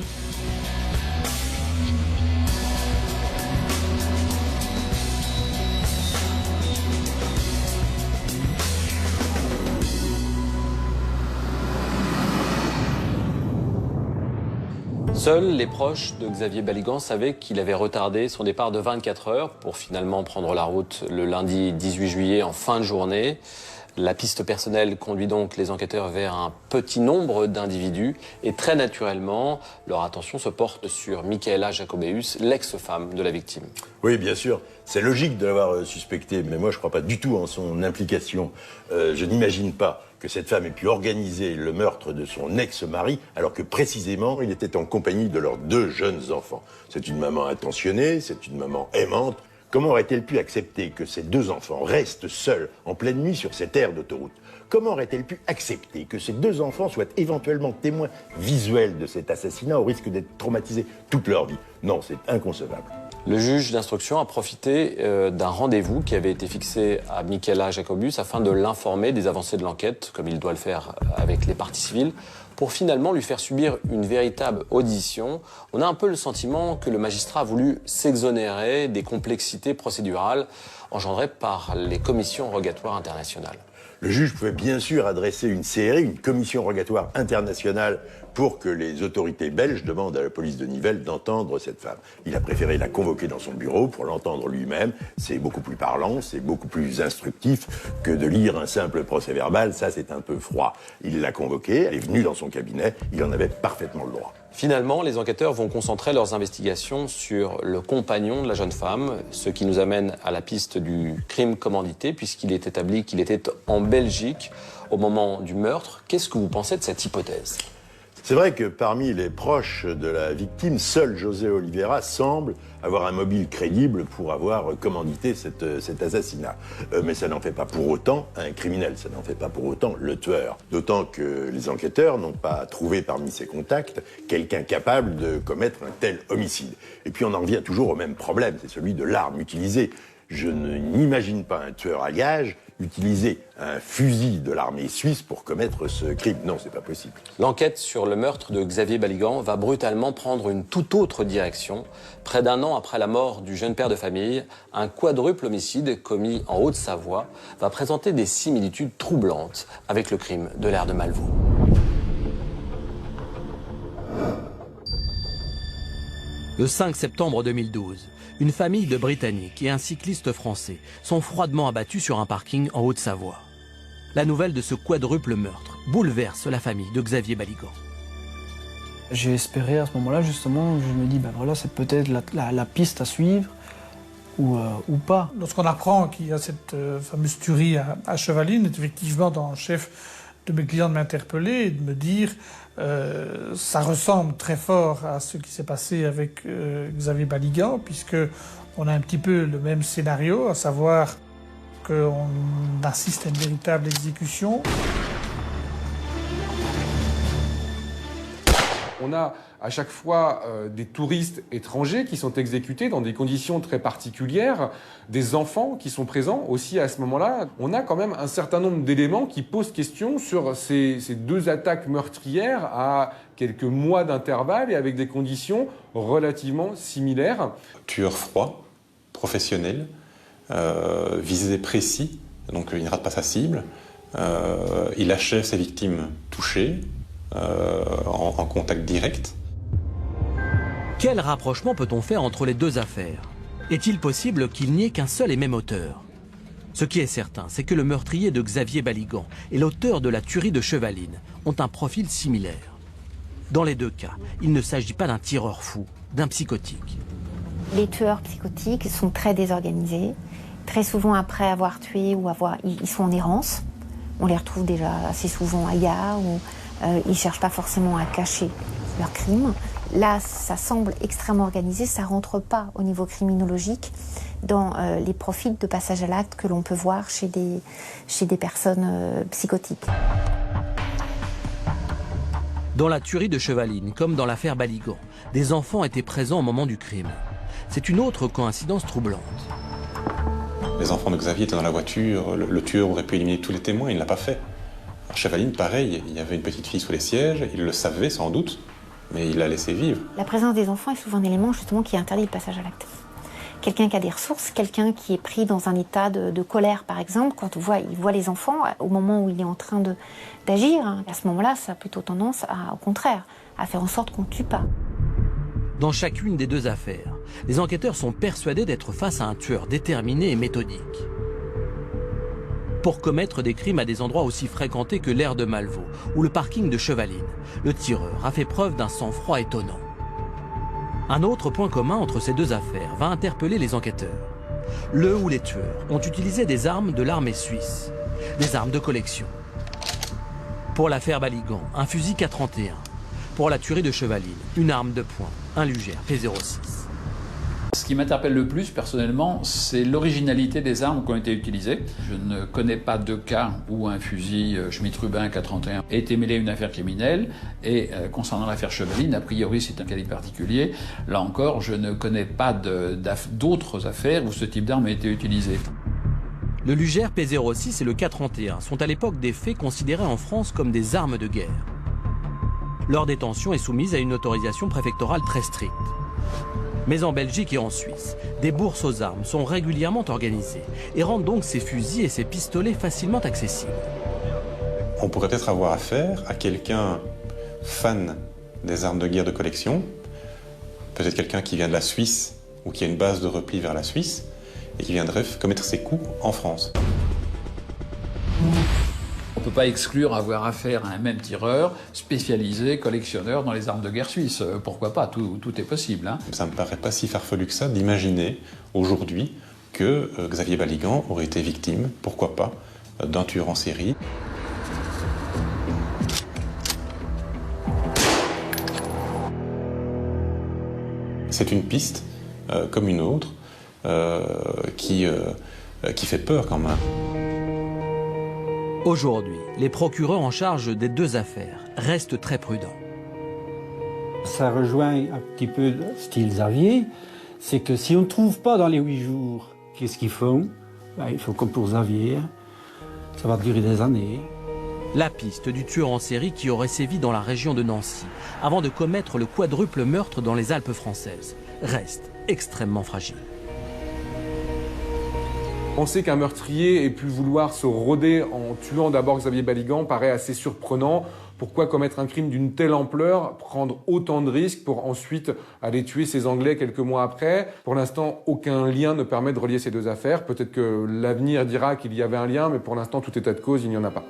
Seuls les proches de Xavier Baligan savaient qu'il avait retardé son départ de 24 heures pour finalement prendre la route le lundi 18 juillet en fin de journée. La piste personnelle conduit donc les enquêteurs vers un petit nombre d'individus et très naturellement, leur attention se porte sur Michaela Jacobeus, l'ex-femme de la victime. Oui, bien sûr. C'est logique de l'avoir suspecté, mais moi je ne crois pas du tout en son implication. Je n'imagine pas que cette femme ait pu organiser le meurtre de son ex-mari alors que précisément il était en compagnie de leurs 2 jeunes enfants. C'est une maman attentionnée, c'est une maman aimante. Comment aurait-elle pu accepter que ces 2 enfants restent seuls en pleine nuit sur cette aire d'autoroute? Comment aurait-elle pu accepter que ces 2 enfants soient éventuellement témoins visuels de cet assassinat au risque d'être traumatisés toute leur vie? Non, c'est inconcevable. Le juge d'instruction a profité d'un rendez-vous qui avait été fixé à Michaela Jacobeus afin de l'informer des avancées de l'enquête, comme il doit le faire avec les parties civiles, pour finalement lui faire subir une véritable audition. On a un peu le sentiment que le magistrat a voulu s'exonérer des complexités procédurales engendrées par les commissions rogatoires internationales. Le juge pouvait bien sûr adresser une CRI, une commission rogatoire internationale, pour que les autorités belges demandent à la police de Nivelles d'entendre cette femme. Il a préféré la convoquer dans son bureau pour l'entendre lui-même. C'est beaucoup plus parlant, c'est beaucoup plus instructif que de lire un simple procès-verbal. Ça, c'est un peu froid. Il l'a convoquée, elle est venue dans son cabinet, il en avait parfaitement le droit. Finalement, les enquêteurs vont concentrer leurs investigations sur le compagnon de la jeune femme, ce qui nous amène à la piste du crime commandité, puisqu'il est établi qu'il était en Belgique au moment du meurtre. Qu'est-ce que vous pensez de cette hypothèse ? C'est vrai que parmi les proches de la victime, seul José Oliveira semble avoir un mobile crédible pour avoir commandité cet assassinat. Mais ça n'en fait pas pour autant un criminel, ça n'en fait pas pour autant le tueur. D'autant que les enquêteurs n'ont pas trouvé parmi ses contacts quelqu'un capable de commettre un tel homicide. Et puis on en revient toujours au même problème, c'est celui de l'arme utilisée. Je n'imagine pas un tueur à gages utiliser un fusil de l'armée suisse pour commettre ce crime. Non, c'est pas possible. L'enquête sur le meurtre de Xavier Baligan va brutalement prendre une toute autre direction. Près d'1 an après la mort du jeune père de famille, un quadruple homicide commis en Haute-Savoie va présenter des similitudes troublantes avec le crime de l'aire de Malvaux. Le 5 septembre 2012, une famille de Britanniques et un cycliste français sont froidement abattus sur un parking en Haute-Savoie. La nouvelle de ce quadruple meurtre bouleverse la famille de Xavier Baligan. J'ai espéré à ce moment-là, justement, je me dis, ben voilà, c'est peut-être la piste à suivre ou pas. Lorsqu'on apprend qu'il y a cette fameuse tuerie à Chevaline, effectivement, dans le chef de mes clients de m'interpeller et de me dire ça ressemble très fort à ce qui s'est passé avec Xavier Baligan, puisque on a un petit peu le même scénario, à savoir qu'on assiste à une véritable exécution. On a à chaque fois des touristes étrangers qui sont exécutés dans des conditions très particulières, des enfants qui sont présents aussi à ce moment-là. On a quand même un certain nombre d'éléments qui posent question sur ces deux attaques meurtrières à quelques mois d'intervalle et avec des conditions relativement similaires. Tueur froid, professionnel, visé précis, donc il ne rate pas sa cible. Il achève ses victimes touchées, en contact direct. Quel rapprochement peut-on faire entre les deux affaires? Est-il possible qu'il n'y ait qu'un seul et même auteur? Ce qui est certain, c'est que le meurtrier de Xavier Baligan et l'auteur de la tuerie de Chevaline ont un profil similaire. Dans les deux cas, il ne s'agit pas d'un tireur fou, d'un psychotique. Les tueurs psychotiques sont très désorganisés. Très souvent, après avoir tué ils sont en errance. On les retrouve déjà assez souvent ailleurs ou ils ne cherchent pas forcément à cacher leurs crimes. Là, ça semble extrêmement organisé, ça ne rentre pas au niveau criminologique dans les profils de passage à l'acte que l'on peut voir chez des personnes psychotiques. Dans la tuerie de Chevaline, comme dans l'affaire Baligan, des enfants étaient présents au moment du crime. C'est une autre coïncidence troublante. Les enfants de Xavier étaient dans la voiture, le tueur aurait pu éliminer tous les témoins, il ne l'a pas fait. À Chevaline, pareil, il y avait une petite fille sous les sièges, il le savait sans doute, mais il l'a laissé vivre. La présence des enfants est souvent un élément justement qui interdit le passage à l'acte. Quelqu'un qui a des ressources, quelqu'un qui est pris dans un état de colère par exemple, quand il voit les enfants au moment où il est en train d'agir, à ce moment-là, ça a plutôt tendance au contraire, à faire en sorte qu'on ne tue pas. Dans chacune des deux affaires, les enquêteurs sont persuadés d'être face à un tueur déterminé et méthodique. Pour commettre des crimes à des endroits aussi fréquentés que l'aire de Malvaux ou le parking de Chevaline, le tireur a fait preuve d'un sang-froid étonnant. Un autre point commun entre ces deux affaires va interpeller les enquêteurs. Le ou les tueurs ont utilisé des armes de l'armée suisse, des armes de collection. Pour l'affaire Baligan, un fusil K31. Pour la tuerie de Chevaline, une arme de poing, un Luger P06. Ce qui m'interpelle le plus, personnellement, c'est l'originalité des armes qui ont été utilisées. Je ne connais pas de cas où un fusil Schmitt-Rubin K31 ait été mêlé à une affaire criminelle. Et concernant l'affaire Chevaline, a priori, c'est un calibre particulier. Là encore, je ne connais pas d'autres affaires où ce type d'arme a été utilisé. Le Luger P06 et le K31 sont à l'époque des faits considérés en France comme des armes de guerre. Leur détention est soumise à une autorisation préfectorale très stricte. Mais en Belgique et en Suisse, des bourses aux armes sont régulièrement organisées et rendent donc ces fusils et ces pistolets facilement accessibles. On pourrait peut-être avoir affaire à quelqu'un fan des armes de guerre de collection, peut-être quelqu'un qui vient de la Suisse ou qui a une base de repli vers la Suisse et qui viendrait commettre ses coups en France. On ne peut pas exclure avoir affaire à un même tireur spécialisé, collectionneur dans les armes de guerre suisses. Pourquoi pas, tout est possible. Hein. Ça ne me paraît pas si farfelu que ça d'imaginer aujourd'hui que Xavier Baligan aurait été victime, pourquoi pas, d'un tueur en série. C'est une piste, comme une autre, qui fait peur quand même. Aujourd'hui, les procureurs en charge des deux affaires restent très prudents. Ça rejoint un petit peu le style Xavier, c'est que si on ne trouve pas dans les 8 jours, qu'est-ce qu'ils font? Il faut comme pour Xavier, ça va durer des années. La piste du tueur en série qui aurait sévi dans la région de Nancy avant de commettre le quadruple meurtre dans les Alpes françaises reste extrêmement fragile. Penser qu'un meurtrier ait pu vouloir se rôder en tuant d'abord Xavier Baligan paraît assez surprenant. Pourquoi commettre un crime d'une telle ampleur, prendre autant de risques pour ensuite aller tuer ces Anglais quelques mois après? Pour l'instant, aucun lien ne permet de relier ces deux affaires. Peut-être que l'avenir dira qu'il y avait un lien, mais pour l'instant, tout état de cause, il n'y en a pas.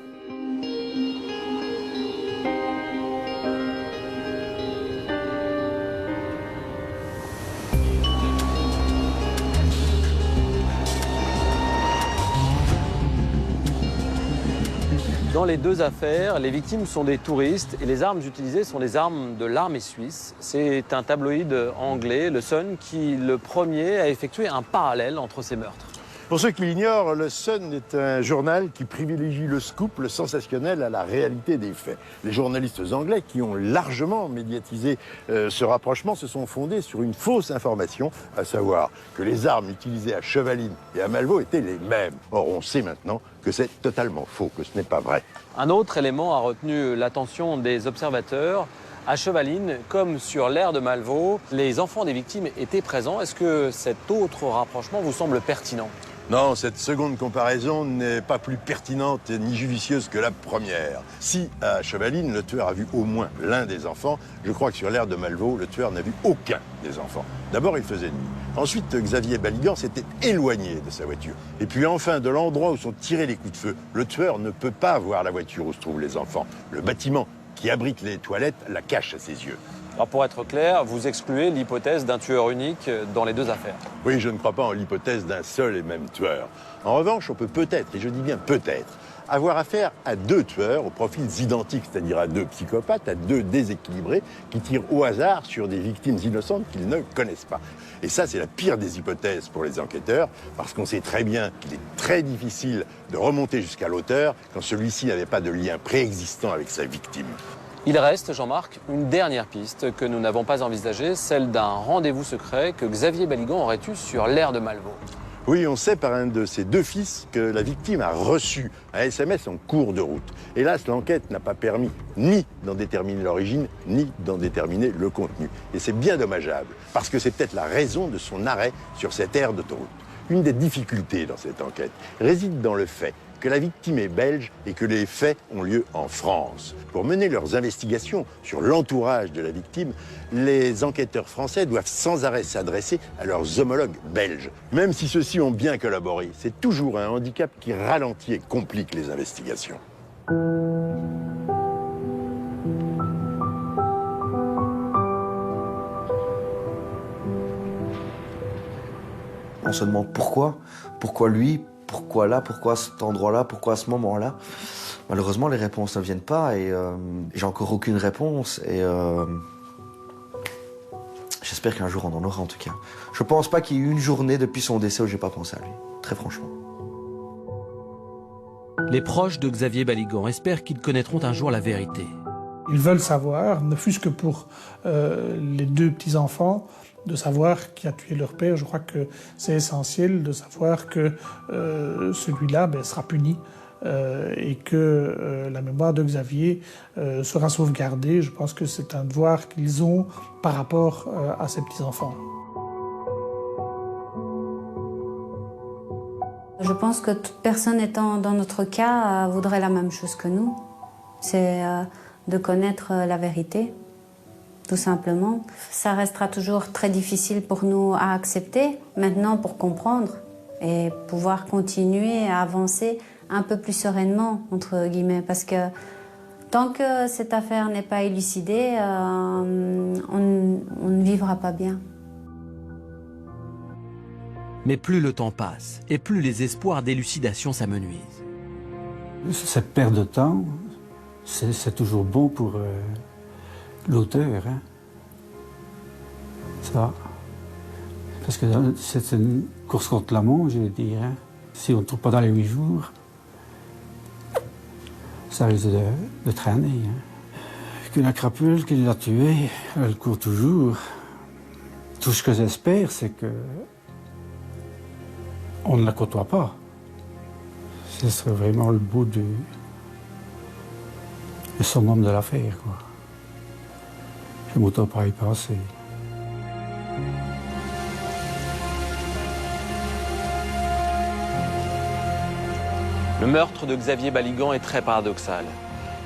Dans Dans les deux affaires, les victimes sont des touristes et les armes utilisées sont des armes de l'armée suisse. C'est un tabloïd anglais, le Sun, qui le premier a effectué un parallèle entre ces meurtres. Pour ceux qui l'ignorent, le Sun est un journal qui privilégie le scoop, le sensationnel, à la réalité des faits. Les journalistes anglais qui ont largement médiatisé ce rapprochement se sont fondés sur une fausse information, à savoir que les armes utilisées à Chevaline et à Malvaux étaient les mêmes. Or, on sait maintenant que c'est totalement faux, que ce n'est pas vrai. Un autre élément a retenu l'attention des observateurs. À Chevaline, comme sur l'aire de Malvaux, les enfants des victimes étaient présents. Est-ce que cet autre rapprochement vous semble pertinent ? Non, cette seconde comparaison n'est pas plus pertinente ni judicieuse que la première. Si, à Chevaline, le tueur a vu au moins l'un des enfants, je crois que sur l'aire de Malvaux, le tueur n'a vu aucun des enfants. D'abord, il faisait nuit. Ensuite, Xavier Baligan s'était éloigné de sa voiture. Et puis enfin, de l'endroit où sont tirés les coups de feu, le tueur ne peut pas voir la voiture où se trouvent les enfants. Le bâtiment qui abrite les toilettes la cache à ses yeux. Alors pour être clair, vous excluez l'hypothèse d'un tueur unique dans les deux affaires. Oui, je ne crois pas en l'hypothèse d'un seul et même tueur. En revanche, on peut peut-être, et je dis bien peut-être, avoir affaire à deux tueurs aux profils identiques, c'est-à-dire à deux psychopathes, à deux déséquilibrés qui tirent au hasard sur des victimes innocentes qu'ils ne connaissent pas. Et ça, c'est la pire des hypothèses pour les enquêteurs, parce qu'on sait très bien qu'il est très difficile de remonter jusqu'à l'auteur quand celui-ci n'avait pas de lien préexistant avec sa victime. Il reste, Jean-Marc, une dernière piste que nous n'avons pas envisagée, celle d'un rendez-vous secret que Xavier Baligan aurait eu sur l'aire de Malvaux. Oui, on sait par un de ses deux fils que la victime a reçu un SMS en cours de route. Hélas, l'enquête n'a pas permis ni d'en déterminer l'origine, ni d'en déterminer le contenu. Et c'est bien dommageable, parce que c'est peut-être la raison de son arrêt sur cette aire d'autoroute. Une des difficultés dans cette enquête réside dans le fait que la victime est belge et que les faits ont lieu en France. Pour mener leurs investigations sur l'entourage de la victime, les enquêteurs français doivent sans arrêt s'adresser à leurs homologues belges. Même si ceux-ci ont bien collaboré, c'est toujours un handicap qui ralentit et complique les investigations. On se demande pourquoi lui, pourquoi là, pourquoi à cet endroit-là, pourquoi à ce moment-là. Malheureusement, les réponses ne viennent pas et j'ai encore aucune réponse. Et j'espère qu'un jour on en aura en tout cas. Je pense pas qu'il y ait eu une journée depuis son décès où j'ai pas pensé à lui, très franchement. Les proches de Xavier Baligan espèrent qu'ils connaîtront un jour la vérité. Ils veulent savoir, ne fût-ce que pour les deux petits-enfants, de savoir qui a tué leur père. Je crois que c'est essentiel de savoir que celui-là sera puni et que la mémoire de Xavier sera sauvegardée. Je pense que c'est un devoir qu'ils ont par rapport à ces petits-enfants. Je pense que toute personne étant dans notre cas voudrait la même chose que nous. C'est de connaître la vérité. Tout simplement. Ça restera toujours très difficile pour nous à accepter, maintenant pour comprendre et pouvoir continuer à avancer un peu plus sereinement, entre guillemets, parce que tant que cette affaire n'est pas élucidée, on ne vivra pas bien. Mais plus le temps passe, et plus les espoirs d'élucidation s'amenuisent. Cette perte de temps, c'est toujours bon pour l'auteur, hein. Ça. Parce que c'est une course contre la montre, je veux dire. Hein. Si on ne trouve pas dans les 8 jours, ça risque de traîner. Hein. Que la crapule qui l'a tué, elle court toujours. Tout ce que j'espère, c'est que on ne la côtoie pas. Ce serait vraiment le bout du summum de l'affaire, quoi. Je ne m'auto pas y penser. Le meurtre de Xavier Baligan est très paradoxal.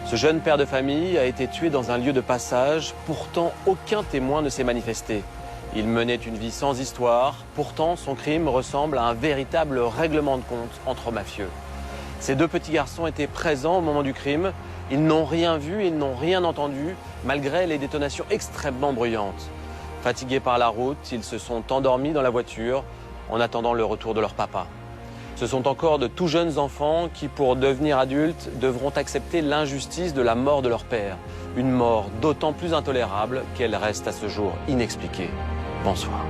Ce jeune père de famille a été tué dans un lieu de passage, pourtant aucun témoin ne s'est manifesté. Il menait une vie sans histoire, pourtant son crime ressemble à un véritable règlement de compte entre mafieux. Ces deux petits garçons étaient présents au moment du crime, ils n'ont rien vu, ils n'ont rien entendu, malgré les détonations extrêmement bruyantes. Fatigués par la route, ils se sont endormis dans la voiture en attendant le retour de leur papa. Ce sont encore de tout jeunes enfants qui, pour devenir adultes, devront accepter l'injustice de la mort de leur père. Une mort d'autant plus intolérable qu'elle reste à ce jour inexpliquée. Bonsoir.